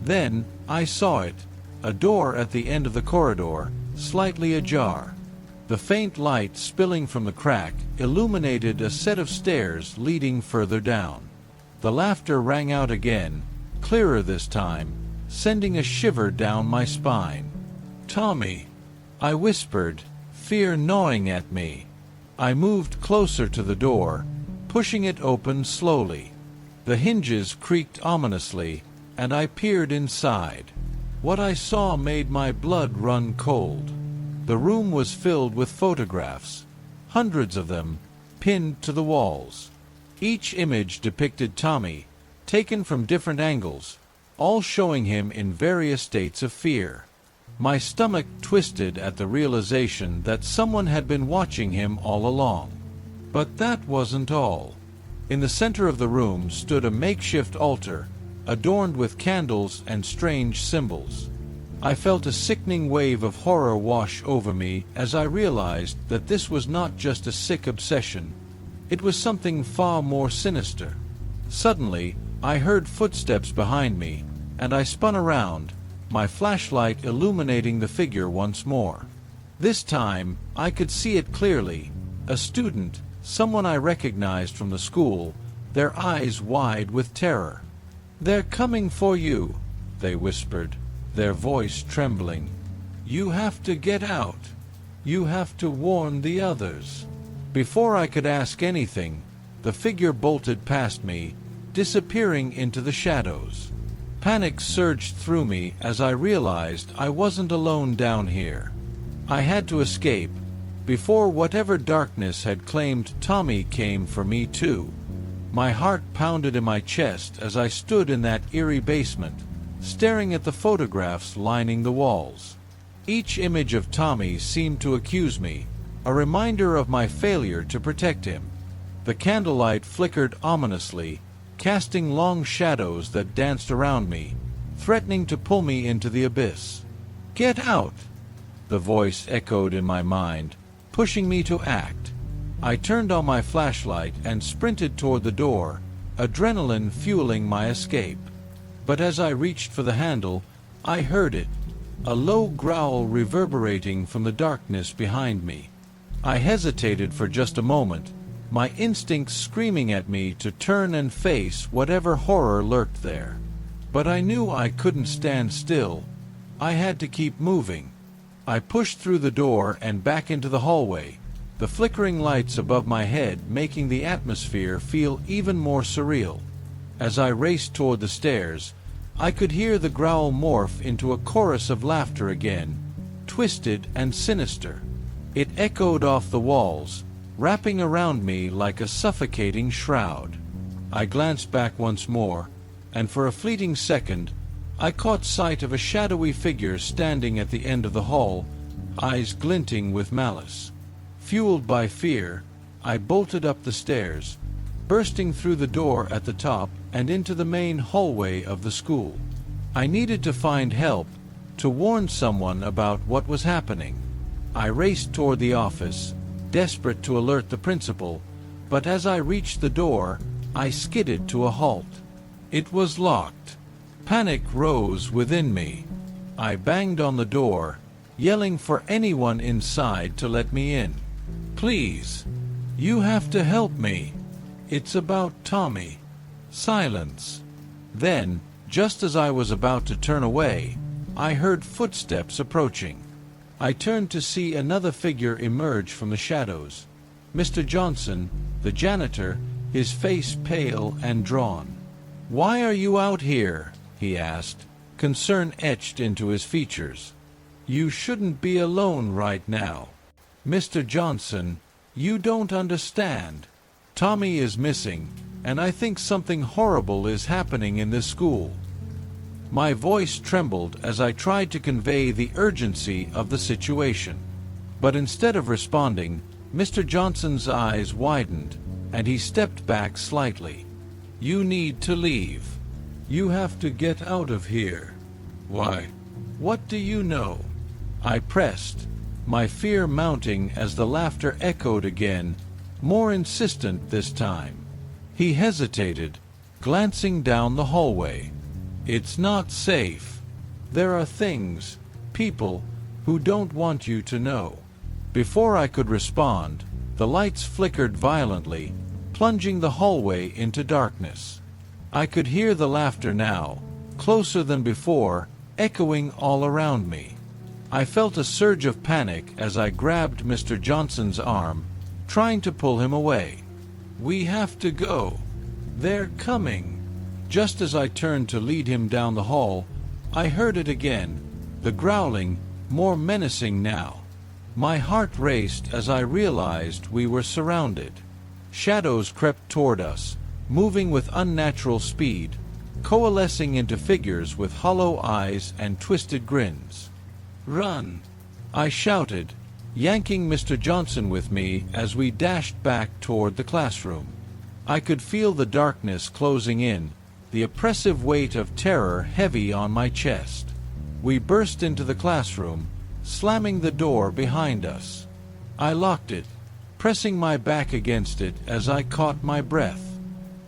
Then I saw it, a door at the end of the corridor, slightly ajar. The faint light spilling from the crack illuminated a set of stairs leading further down. The laughter rang out again, clearer this time, sending a shiver down my spine. "Tommy!" I whispered, fear gnawing at me. I moved closer to the door, pushing it open slowly. The hinges creaked ominously, and I peered inside. What I saw made my blood run cold. The room was filled with photographs, hundreds of them, pinned to the walls. Each image depicted Tommy, taken from different angles, all showing him in various states of fear. My stomach twisted at the realization that someone had been watching him all along. But that wasn't all. In the center of the room stood a makeshift altar, adorned with candles and strange symbols. I felt a sickening wave of horror wash over me as I realized that this was not just a sick obsession. It was something far more sinister. Suddenly, I heard footsteps behind me, and I spun around, my flashlight illuminating the figure once more. This time, I could see it clearly. A student, someone I recognized from the school, their eyes wide with terror. "They're coming for you," they whispered, their voice trembling. "You have to get out. You have to warn the others." Before I could ask anything, the figure bolted past me, disappearing into the shadows. Panic surged through me as I realized I wasn't alone down here. I had to escape, before whatever darkness had claimed Tommy came for me too. My heart pounded in my chest as I stood in that eerie basement, staring at the photographs lining the walls. Each image of Tommy seemed to accuse me, a reminder of my failure to protect him. The candlelight flickered ominously, casting long shadows that danced around me, threatening to pull me into the abyss. "Get out!" the voice echoed in my mind, pushing me to act. I turned on my flashlight and sprinted toward the door, adrenaline fueling my escape. But as I reached for the handle, I heard it, a low growl reverberating from the darkness behind me. I hesitated for just a moment, my instincts screaming at me to turn and face whatever horror lurked there. But I knew I couldn't stand still. I had to keep moving. I pushed through the door and back into the hallway, the flickering lights above my head making the atmosphere feel even more surreal. As I raced toward the stairs, I could hear the growl morph into a chorus of laughter again, twisted and sinister. It echoed off the walls, wrapping around me like a suffocating shroud. I glanced back once more, and for a fleeting second, I caught sight of a shadowy figure standing at the end of the hall, eyes glinting with malice. Fueled by fear, I bolted up the stairs, bursting through the door at the top and into the main hallway of the school. I needed to find help, to warn someone about what was happening. I raced toward the office, desperate to alert the principal, but as I reached the door, I skidded to a halt. It was locked. Panic rose within me. I banged on the door, yelling for anyone inside to let me in. "Please, you have to help me. It's about Tommy." Silence. Then, just as I was about to turn away, I heard footsteps approaching. I turned to see another figure emerge from the shadows. Mr. Johnson, the janitor, his face pale and drawn. "Why are you out here?" he asked, concern etched into his features. "You shouldn't be alone right now. Mr. Johnson, you don't understand. Tommy is missing, and I think something horrible is happening in this school." My voice trembled as I tried to convey the urgency of the situation. But instead of responding, Mr. Johnson's eyes widened, and he stepped back slightly. "You need to leave. You have to get out of here." "Why? What do you know?" I pressed, my fear mounting as the laughter echoed again, more insistent this time. He hesitated, glancing down the hallway. "It's not safe. There are things, people, who don't want you to know." Before I could respond, the lights flickered violently, plunging the hallway into darkness. I could hear the laughter now, closer than before, echoing all around me. I felt a surge of panic as I grabbed Mr. Johnson's arm, trying to pull him away. "We have to go. They're coming." Just as I turned to lead him down the hall, I heard it again, the growling, more menacing now. My heart raced as I realized we were surrounded. Shadows crept toward us, moving with unnatural speed, coalescing into figures with hollow eyes and twisted grins. "Run!" I shouted, yanking Mr. Johnson with me as we dashed back toward the classroom. I could feel the darkness closing in, the oppressive weight of terror heavy on my chest. We burst into the classroom, slamming the door behind us. I locked it, pressing my back against it as I caught my breath.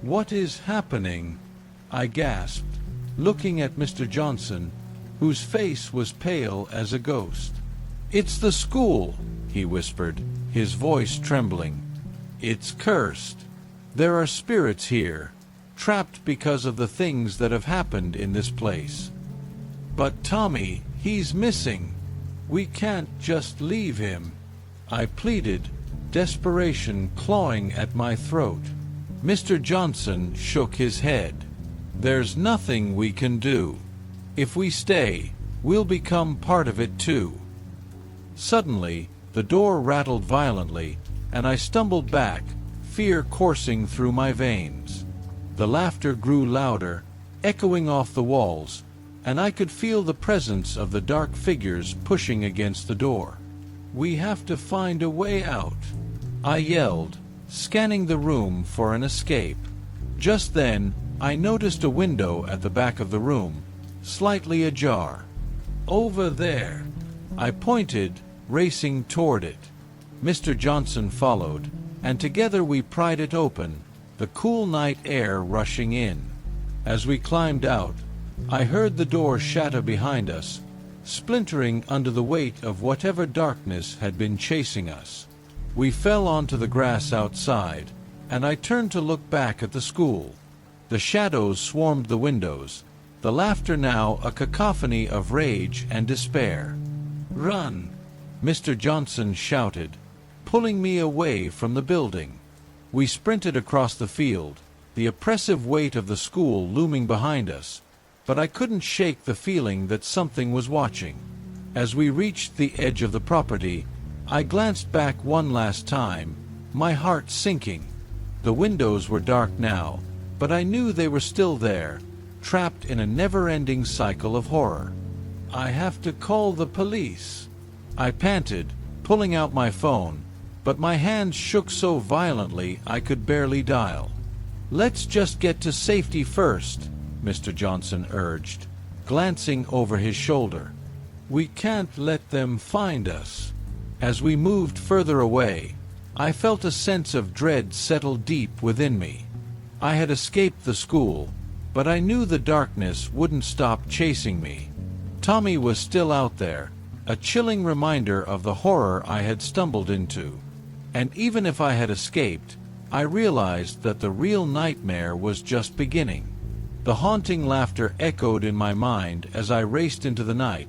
"What is happening?" I gasped, looking at Mr. Johnson, whose face was pale as a ghost. "It's the school," he whispered, his voice trembling. "It's cursed. There are spirits here, trapped because of the things that have happened in this place. But Tommy, he's missing. We can't just leave him." I pleaded, desperation clawing at my throat. Mr. Johnson shook his head. "There's nothing we can do. If we stay, we'll become part of it too." Suddenly, the door rattled violently, and I stumbled back, fear coursing through my veins. The laughter grew louder, echoing off the walls, and I could feel the presence of the dark figures pushing against the door. "We have to find a way out," I yelled, scanning the room for an escape. Just then, I noticed a window at the back of the room, slightly ajar. "Over there," I pointed, racing toward it. Mr. Johnson followed, and together we pried it open, the cool night air rushing in. As we climbed out, I heard the door shatter behind us, splintering under the weight of whatever darkness had been chasing us. We fell onto the grass outside, and I turned to look back at the school. The shadows swarmed the windows, the laughter now a cacophony of rage and despair. "Run!" Mr. Johnson shouted, pulling me away from the building. We sprinted across the field, the oppressive weight of the school looming behind us, but I couldn't shake the feeling that something was watching. As we reached the edge of the property, I glanced back one last time, my heart sinking. The windows were dark now, but I knew they were still there, trapped in a never-ending cycle of horror. "I have to call the police," I panted, pulling out my phone, but my hands shook so violently I could barely dial. "Let's just get to safety first," Mr. Johnson urged, glancing over his shoulder. "We can't let them find us." As we moved further away, I felt a sense of dread settle deep within me. I had escaped the school, but I knew the darkness wouldn't stop chasing me. Tommy was still out there, a chilling reminder of the horror I had stumbled into. And even if I had escaped, I realized that the real nightmare was just beginning. The haunting laughter echoed in my mind as I raced into the night,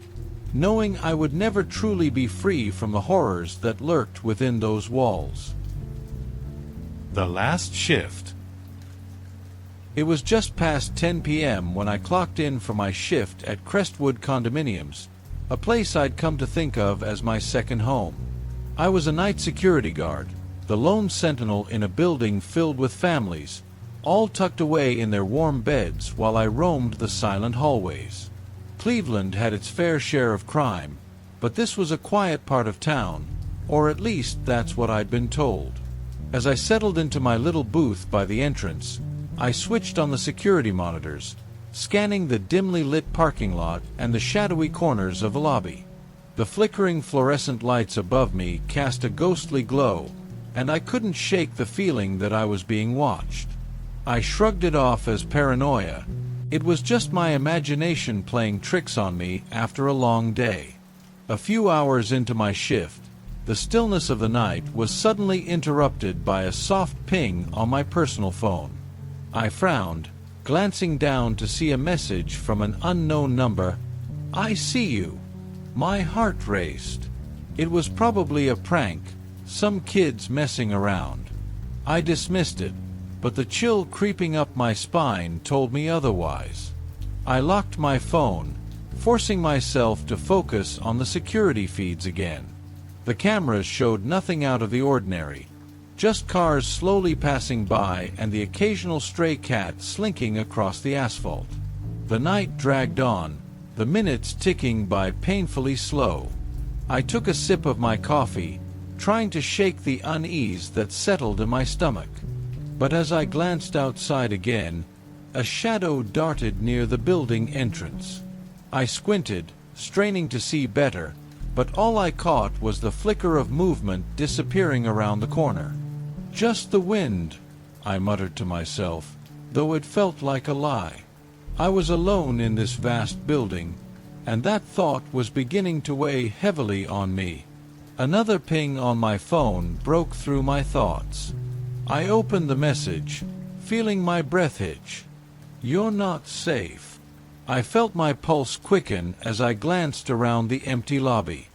knowing I would never truly be free from the horrors that lurked within those walls. The last shift. It was just past 10 p.m. when I clocked in for my shift at Crestwood Condominiums, a place I'd come to think of as my second home. I was a night security guard, the lone sentinel in a building filled with families, all tucked away in their warm beds while I roamed the silent hallways. Cleveland had its fair share of crime, but this was a quiet part of town, or at least that's what I'd been told. As I settled into my little booth by the entrance, I switched on the security monitors, scanning the dimly lit parking lot and the shadowy corners of the lobby. The flickering fluorescent lights above me cast a ghostly glow, and I couldn't shake the feeling that I was being watched. I shrugged it off as paranoia. It was just my imagination playing tricks on me after a long day. A few hours into my shift, the stillness of the night was suddenly interrupted by a soft ping on my personal phone. I frowned, glancing down to see a message from an unknown number. "I see you." My heart raced. It was probably a prank, some kids messing around. I dismissed it, but the chill creeping up my spine told me otherwise. I locked my phone, forcing myself to focus on the security feeds again. The cameras showed nothing out of the ordinary, just cars slowly passing by and the occasional stray cat slinking across the asphalt. The night dragged on, the minutes ticking by painfully slow. I took a sip of my coffee, trying to shake the unease that settled in my stomach. But as I glanced outside again, a shadow darted near the building entrance. I squinted, straining to see better, but all I caught was the flicker of movement disappearing around the corner. "Just the wind," I muttered to myself, though it felt like a lie. I was alone in this vast building, and that thought was beginning to weigh heavily on me. Another ping on my phone broke through my thoughts. I opened the message, feeling my breath hitch. "You're not safe." I felt my pulse quicken as I glanced around the empty lobby.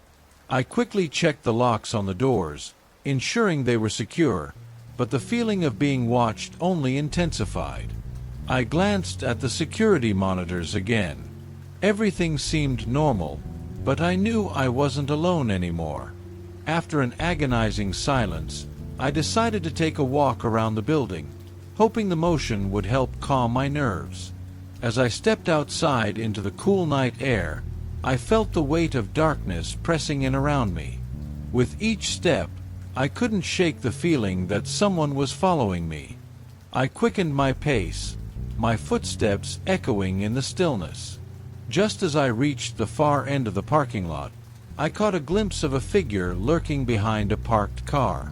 I quickly checked the locks on the doors, ensuring they were secure, but the feeling of being watched only intensified. I glanced at the security monitors again. Everything seemed normal, but I knew I wasn't alone anymore. After an agonizing silence, I decided to take a walk around the building, hoping the motion would help calm my nerves. As I stepped outside into the cool night air, I felt the weight of darkness pressing in around me. With each step, I couldn't shake the feeling that someone was following me. I quickened my pace, my footsteps echoing in the stillness. Just as I reached the far end of the parking lot, I caught a glimpse of a figure lurking behind a parked car.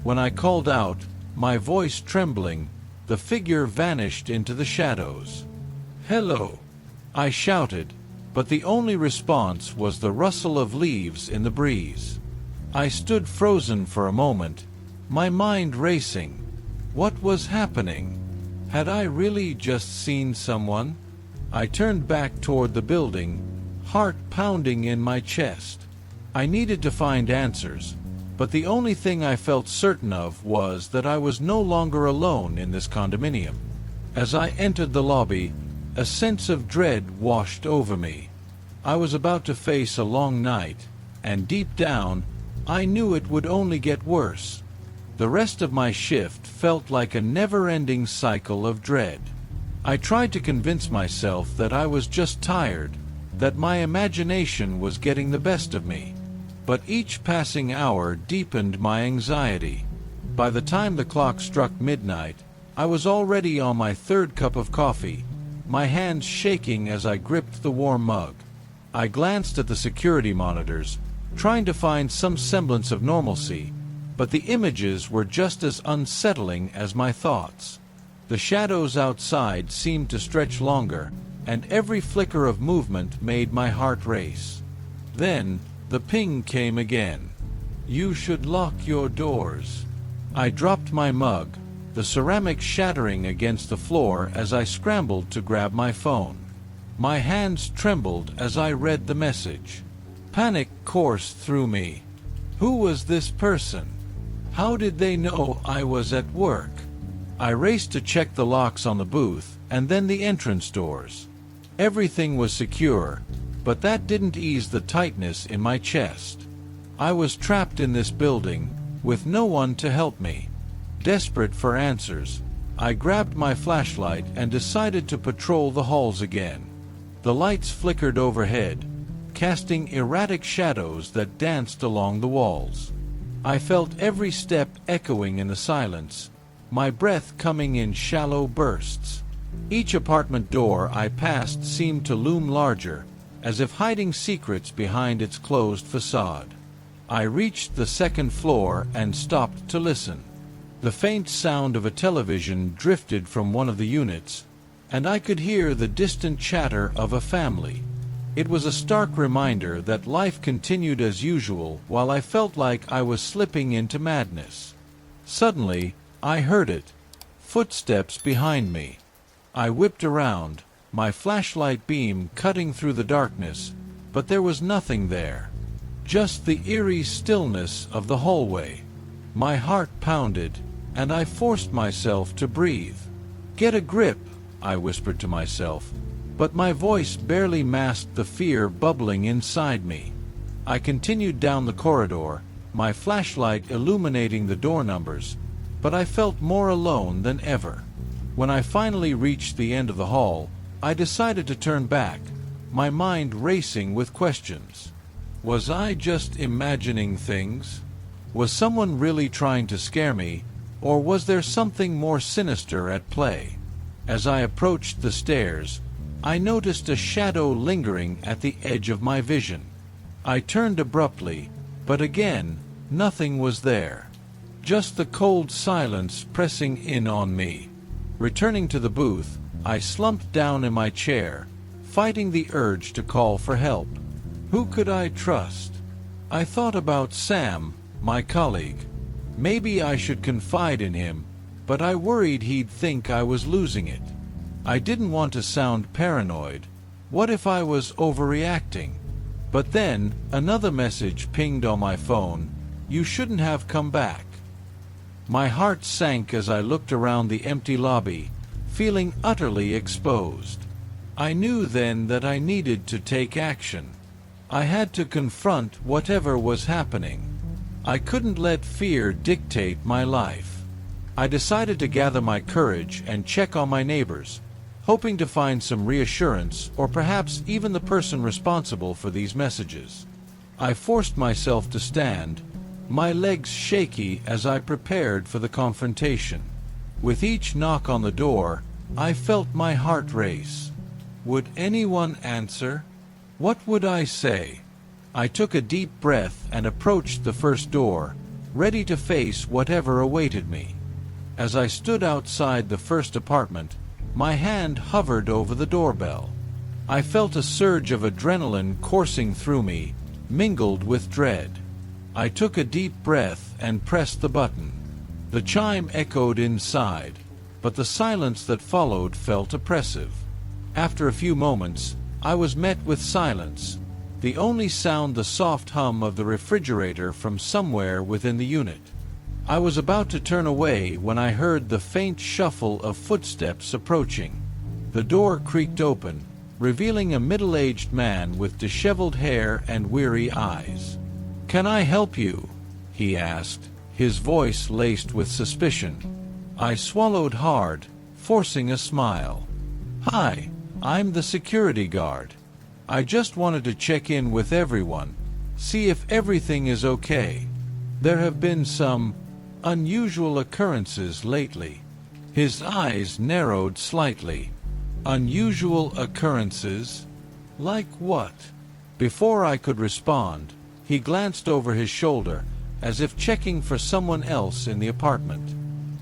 When I called out, my voice trembling, the figure vanished into the shadows. "Hello!" I shouted, but the only response was the rustle of leaves in the breeze. I stood frozen for a moment, my mind racing. What was happening? Had I really just seen someone? I turned back toward the building, heart pounding in my chest. I needed to find answers, but the only thing I felt certain of was that I was no longer alone in this condominium. As I entered the lobby, a sense of dread washed over me. I was about to face a long night, and deep down, I knew it would only get worse. The rest of my shift felt like a never-ending cycle of dread. I tried to convince myself that I was just tired, that my imagination was getting the best of me. But each passing hour deepened my anxiety. By the time the clock struck midnight, I was already on my third cup of coffee, my hands shaking as I gripped the warm mug. I glanced at the security monitors, trying to find some semblance of normalcy, but the images were just as unsettling as my thoughts. The shadows outside seemed to stretch longer, and every flicker of movement made my heart race. Then, the ping came again. "You should lock your doors." I dropped my mug, the ceramic shattering against the floor as I scrambled to grab my phone. My hands trembled as I read the message. Panic coursed through me. Who was this person? How did they know I was at work? I raced to check the locks on the booth and then the entrance doors. Everything was secure, but that didn't ease the tightness in my chest. I was trapped in this building, with no one to help me. Desperate for answers, I grabbed my flashlight and decided to patrol the halls again. The lights flickered overhead, casting erratic shadows that danced along the walls. I felt every step echoing in the silence, my breath coming in shallow bursts. Each apartment door I passed seemed to loom larger, as if hiding secrets behind its closed facade. I reached the second floor and stopped to listen. The faint sound of a television drifted from one of the units, and I could hear the distant chatter of a family. It was a stark reminder that life continued as usual while I felt like I was slipping into madness. Suddenly, I heard it. Footsteps behind me. I whipped around, my flashlight beam cutting through the darkness, but there was nothing there. Just the eerie stillness of the hallway. My heart pounded, and I forced myself to breathe. "Get a grip," I whispered to myself, but my voice barely masked the fear bubbling inside me. I continued down the corridor, my flashlight illuminating the door numbers, but I felt more alone than ever. When I finally reached the end of the hall, I decided to turn back, my mind racing with questions. Was I just imagining things? Was someone really trying to scare me, or was there something more sinister at play? As I approached the stairs, I noticed a shadow lingering at the edge of my vision. I turned abruptly, but again, nothing was there. Just the cold silence pressing in on me. Returning to the booth, I slumped down in my chair, fighting the urge to call for help. Who could I trust? I thought about Sam, my colleague. Maybe I should confide in him, but I worried he'd think I was losing it. I didn't want to sound paranoid. What if I was overreacting? But then, another message pinged on my phone. "You shouldn't have come back." My heart sank as I looked around the empty lobby, feeling utterly exposed. I knew then that I needed to take action. I had to confront whatever was happening. I couldn't let fear dictate my life. I decided to gather my courage and check on my neighbors, hoping to find some reassurance or perhaps even the person responsible for these messages. I forced myself to stand, my legs shaky as I prepared for the confrontation. With each knock on the door, I felt my heart race. Would anyone answer? What would I say? I took a deep breath and approached the first door, ready to face whatever awaited me. As I stood outside the first apartment, my hand hovered over the doorbell. I felt a surge of adrenaline coursing through me, mingled with dread. I took a deep breath and pressed the button. The chime echoed inside, but the silence that followed felt oppressive. After a few moments, I was met with silence, the only sound the soft hum of the refrigerator from somewhere within the unit. I was about to turn away when I heard the faint shuffle of footsteps approaching. The door creaked open, revealing a middle-aged man with disheveled hair and weary eyes. "Can I help you?" he asked, his voice laced with suspicion. I swallowed hard, forcing a smile. "Hi, I'm the security guard. I just wanted to check in with everyone, see if everything is okay. There have been some unusual occurrences lately." His eyes narrowed slightly. "Unusual occurrences? Like what?" Before I could respond, he glanced over his shoulder, as if checking for someone else in the apartment.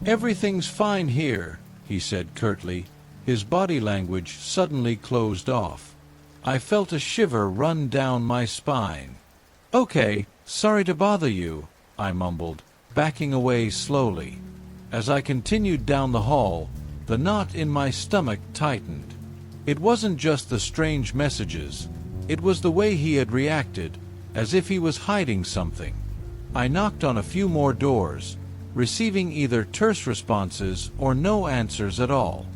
"Everything's fine here," he said curtly, his body language suddenly closed off. I felt a shiver run down my spine. "Okay, sorry to bother you," I mumbled, backing away slowly. As I continued down the hall, the knot in my stomach tightened. It wasn't just the strange messages, it was the way he had reacted, as if he was hiding something. I knocked on a few more doors, receiving either terse responses or no answers at all.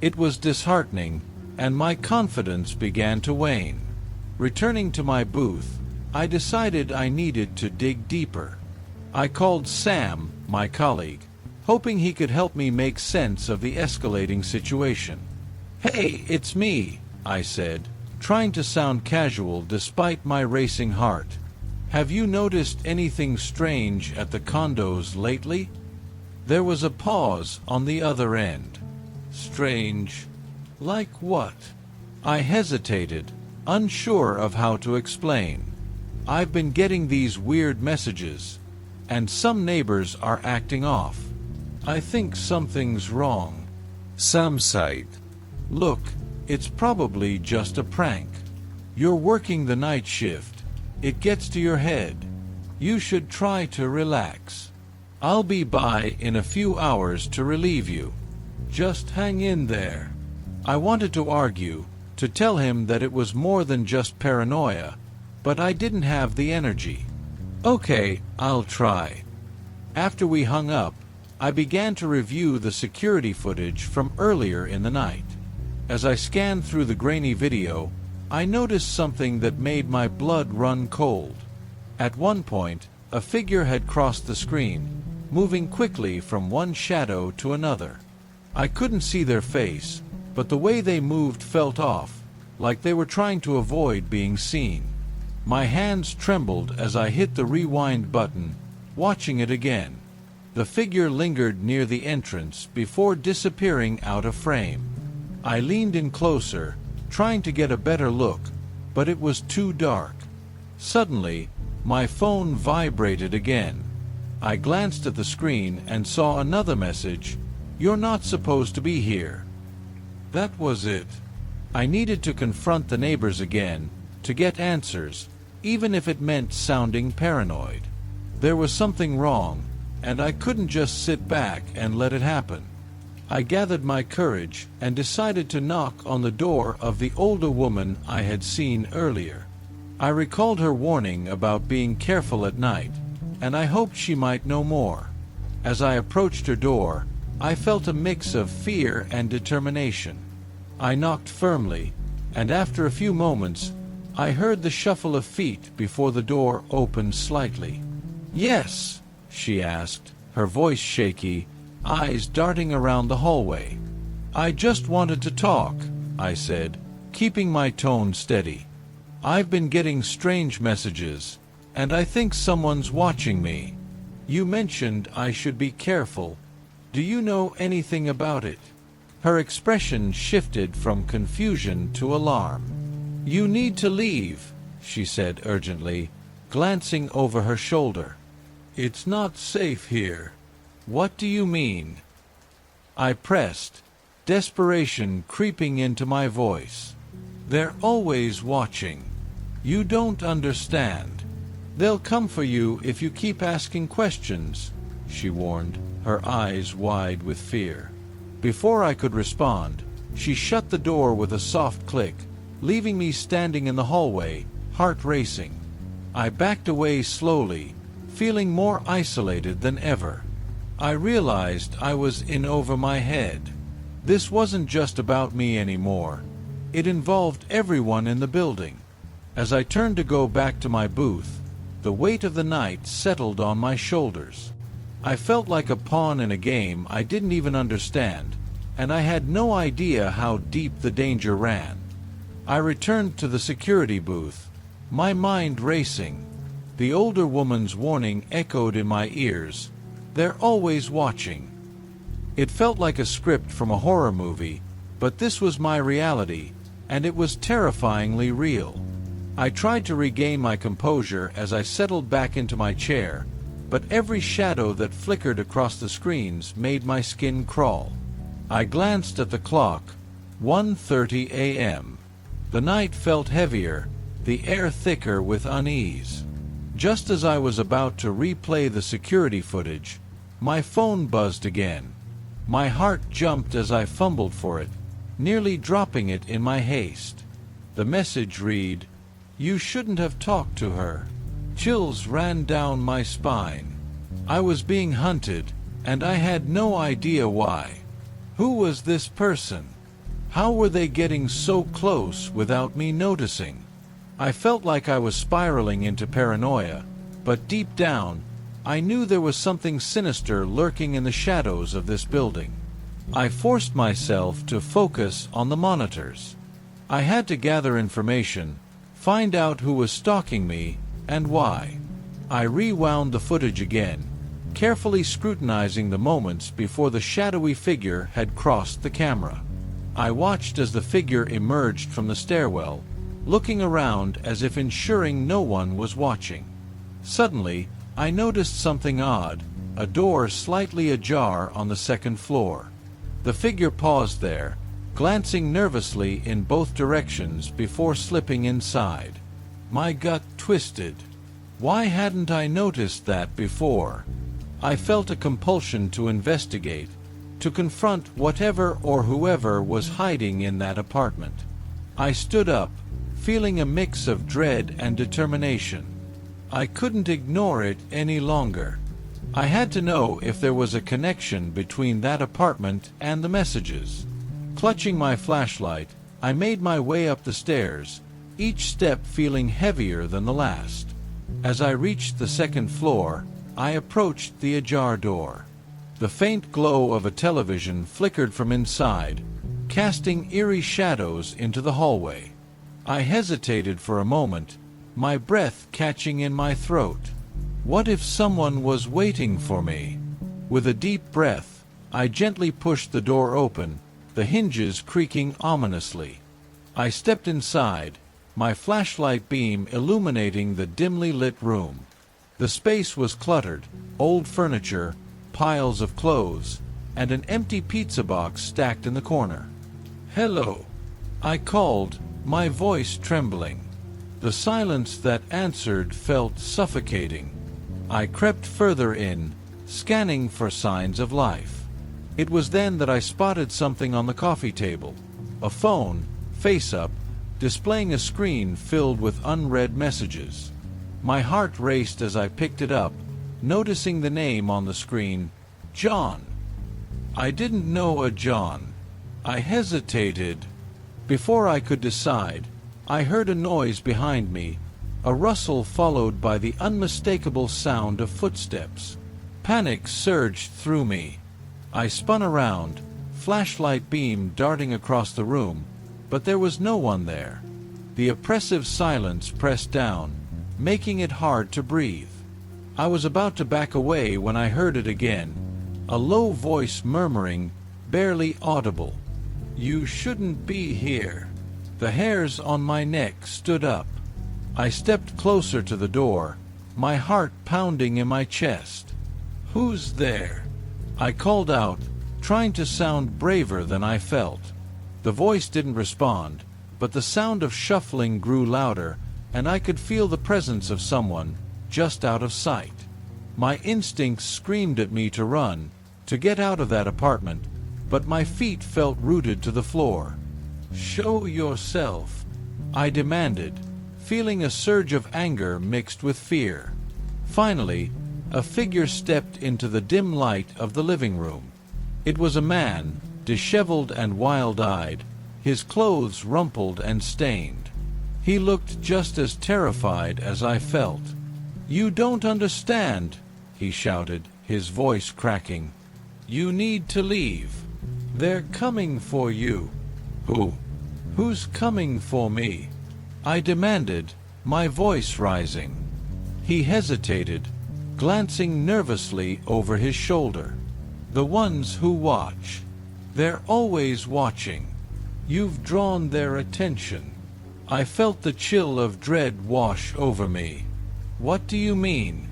It was disheartening, and my confidence began to wane. Returning to my booth, I decided I needed to dig deeper. I called Sam, my colleague, hoping he could help me make sense of the escalating situation. "Hey, it's me," I said, trying to sound casual despite my racing heart. "Have you noticed anything strange at the condos lately?" There was a pause on the other end. Strange? Like what? I hesitated, unsure of how to explain. "I've been getting these weird messages, and some neighbors are acting off. I think something's wrong." Sam sighed. "Look, it's probably just a prank. You're working the night shift. It gets to your head. You should try to relax. I'll be by in a few hours to relieve you. Just hang in there." I wanted to argue, to tell him that it was more than just paranoia, but I didn't have the energy. "Okay, I'll try." After we hung up, I began to review the security footage from earlier in the night. As I scanned through the grainy video, I noticed something that made my blood run cold. At one point, a figure had crossed the screen, moving quickly from one shadow to another. I couldn't see their face, but the way they moved felt off, like they were trying to avoid being seen. My hands trembled as I hit the rewind button, watching it again. The figure lingered near the entrance before disappearing out of frame. I leaned in closer, trying to get a better look, but it was too dark. Suddenly, my phone vibrated again. I glanced at the screen and saw another message: "You're not supposed to be here." That was it. I needed to confront the neighbors again, to get answers, even if it meant sounding paranoid. There was something wrong, and I couldn't just sit back and let it happen. I gathered my courage and decided to knock on the door of the older woman I had seen earlier. I recalled her warning about being careful at night, and I hoped she might know more. As I approached her door, I felt a mix of fear and determination. I knocked firmly, and after a few moments, I heard the shuffle of feet before the door opened slightly. "Yes?" she asked, her voice shaky, eyes darting around the hallway. "I just wanted to talk," I said, keeping my tone steady. "I've been getting strange messages, and I think someone's watching me. You mentioned I should be careful. Do you know anything about it?" Her expression shifted from confusion to alarm. "You need to leave," she said urgently, glancing over her shoulder. "It's not safe here." "What do you mean?" I pressed, desperation creeping into my voice. "They're always watching. You don't understand. They'll come for you if you keep asking questions," she warned, her eyes wide with fear. Before I could respond, she shut the door with a soft click, leaving me standing in the hallway, heart racing. I backed away slowly, feeling more isolated than ever. I realized I was in over my head. This wasn't just about me anymore. It involved everyone in the building. As I turned to go back to my booth, the weight of the night settled on my shoulders. I felt like a pawn in a game I didn't even understand, and I had no idea how deep the danger ran. I returned to the security booth, my mind racing. The older woman's warning echoed in my ears. "They're always watching." It felt like a script from a horror movie, but this was my reality, and it was terrifyingly real. I tried to regain my composure as I settled back into my chair, but every shadow that flickered across the screens made my skin crawl. I glanced at the clock. 1:30 a.m. The night felt heavier, the air thicker with unease. Just as I was about to replay the security footage, my phone buzzed again. My heart jumped as I fumbled for it, nearly dropping it in my haste. The message read, "You shouldn't have talked to her." Chills ran down my spine. I was being hunted, and I had no idea why. Who was this person? How were they getting so close without me noticing? I felt like I was spiraling into paranoia, but deep down, I knew there was something sinister lurking in the shadows of this building. I forced myself to focus on the monitors. I had to gather information, find out who was stalking me, and why. I rewound the footage again, carefully scrutinizing the moments before the shadowy figure had crossed the camera. I watched as the figure emerged from the stairwell, looking around as if ensuring no one was watching. Suddenly, I noticed something odd, a door slightly ajar on the second floor. The figure paused there, glancing nervously in both directions before slipping inside. My gut twisted. Why hadn't I noticed that before? I felt a compulsion to investigate, to confront whatever or whoever was hiding in that apartment. I stood up, feeling a mix of dread and determination. I couldn't ignore it any longer. I had to know if there was a connection between that apartment and the messages. Clutching my flashlight, I made my way up the stairs, each step feeling heavier than the last. As I reached the second floor, I approached the ajar door. The faint glow of a television flickered from inside, casting eerie shadows into the hallway. I hesitated for a moment, my breath catching in my throat. What if someone was waiting for me? With a deep breath, I gently pushed the door open, the hinges creaking ominously. I stepped inside, my flashlight beam illuminating the dimly lit room. The space was cluttered, old furniture, piles of clothes, and an empty pizza box stacked in the corner. "Hello," I called, my voice trembling. The silence that answered felt suffocating. I crept further in, scanning for signs of life. It was then that I spotted something on the coffee table. A phone, face up, displaying a screen filled with unread messages. My heart raced as I picked it up, noticing the name on the screen, John. I didn't know a John. I hesitated. Before I could decide, I heard a noise behind me, a rustle followed by the unmistakable sound of footsteps. Panic surged through me. I spun around, flashlight beam darting across the room, but there was no one there. The oppressive silence pressed down, making it hard to breathe. I was about to back away when I heard it again, a low voice murmuring, barely audible, "You shouldn't be here." The hairs on my neck stood up. I stepped closer to the door, my heart pounding in my chest. "Who's there?" I called out, trying to sound braver than I felt. The voice didn't respond, but the sound of shuffling grew louder, and I could feel the presence of someone just out of sight. My instincts screamed at me to run, to get out of that apartment, but my feet felt rooted to the floor. "Show yourself," I demanded, feeling a surge of anger mixed with fear. Finally, a figure stepped into the dim light of the living room. It was a man, disheveled and wild-eyed, his clothes rumpled and stained. He looked just as terrified as I felt. "You don't understand," he shouted, his voice cracking. "You need to leave. They're coming for you." "Who? Who's coming for me?" I demanded, my voice rising. He hesitated, glancing nervously over his shoulder. "The ones who watch. They're always watching. You've drawn their attention." I felt the chill of dread wash over me. "What do you mean?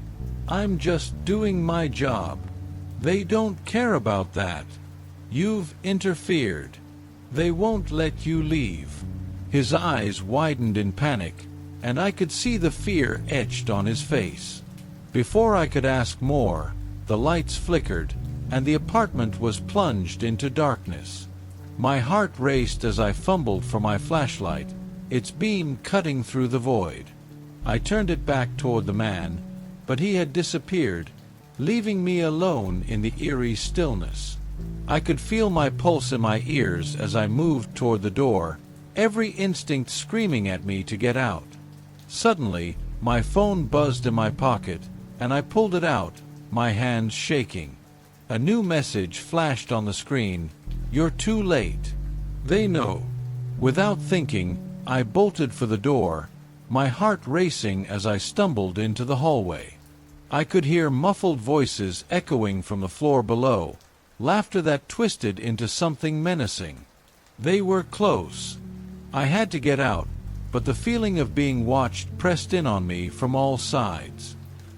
I'm just doing my job." "They don't care about that. You've interfered. They won't let you leave." His eyes widened in panic, and I could see the fear etched on his face. Before I could ask more, the lights flickered, and the apartment was plunged into darkness. My heart raced as I fumbled for my flashlight, its beam cutting through the void. I turned it back toward the man, but he had disappeared, leaving me alone in the eerie stillness. I could feel my pulse in my ears as I moved toward the door, every instinct screaming at me to get out. Suddenly, my phone buzzed in my pocket, and I pulled it out, my hands shaking. A new message flashed on the screen: "You're too late. They know." Without thinking, I bolted for the door, my heart racing as I stumbled into the hallway. I could hear muffled voices echoing from the floor below, laughter that twisted into something menacing. They were close. I had to get out, but the feeling of being watched pressed in on me from all sides.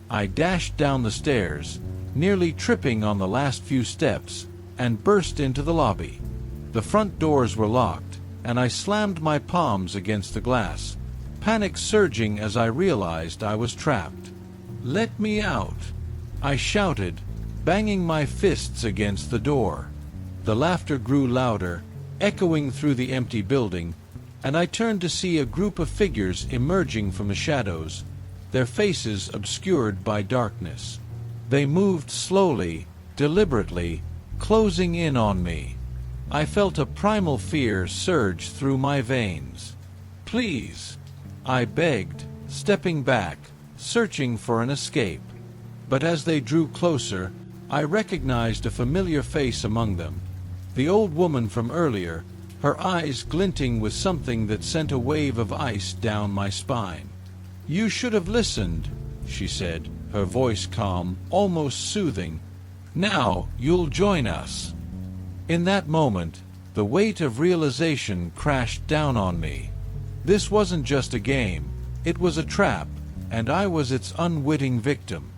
I dashed down the stairs, nearly tripping on the last few steps, and burst into the lobby. The front doors were locked, and I slammed my palms against the glass, panic surging as I realized I was trapped. "Let me out!" I shouted, banging my fists against the door. The laughter grew louder, echoing through the empty building, and I turned to see a group of figures emerging from the shadows, their faces obscured by darkness. They moved slowly, deliberately, closing in on me. I felt a primal fear surge through my veins. "Please," I begged, stepping back, searching for an escape. But as they drew closer, I recognized a familiar face among them. The old woman from earlier, her eyes glinting with something that sent a wave of ice down my spine. "You should have listened," she said, her voice calm, almost soothing. "Now you'll join us." In that moment, the weight of realization crashed down on me. This wasn't just a game, it was a trap, and I was its unwitting victim.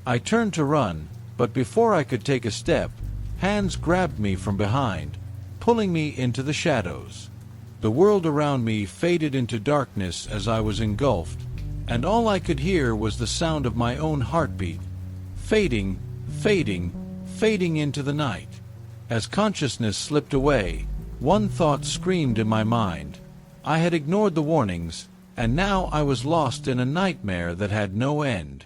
I turned to run, but before I could take a step, hands grabbed me from behind, pulling me into the shadows. The world around me faded into darkness as I was engulfed, and all I could hear was the sound of my own heartbeat, fading, fading, fading into the night. As consciousness slipped away, one thought screamed in my mind. I had ignored the warnings, and now I was lost in a nightmare that had no end.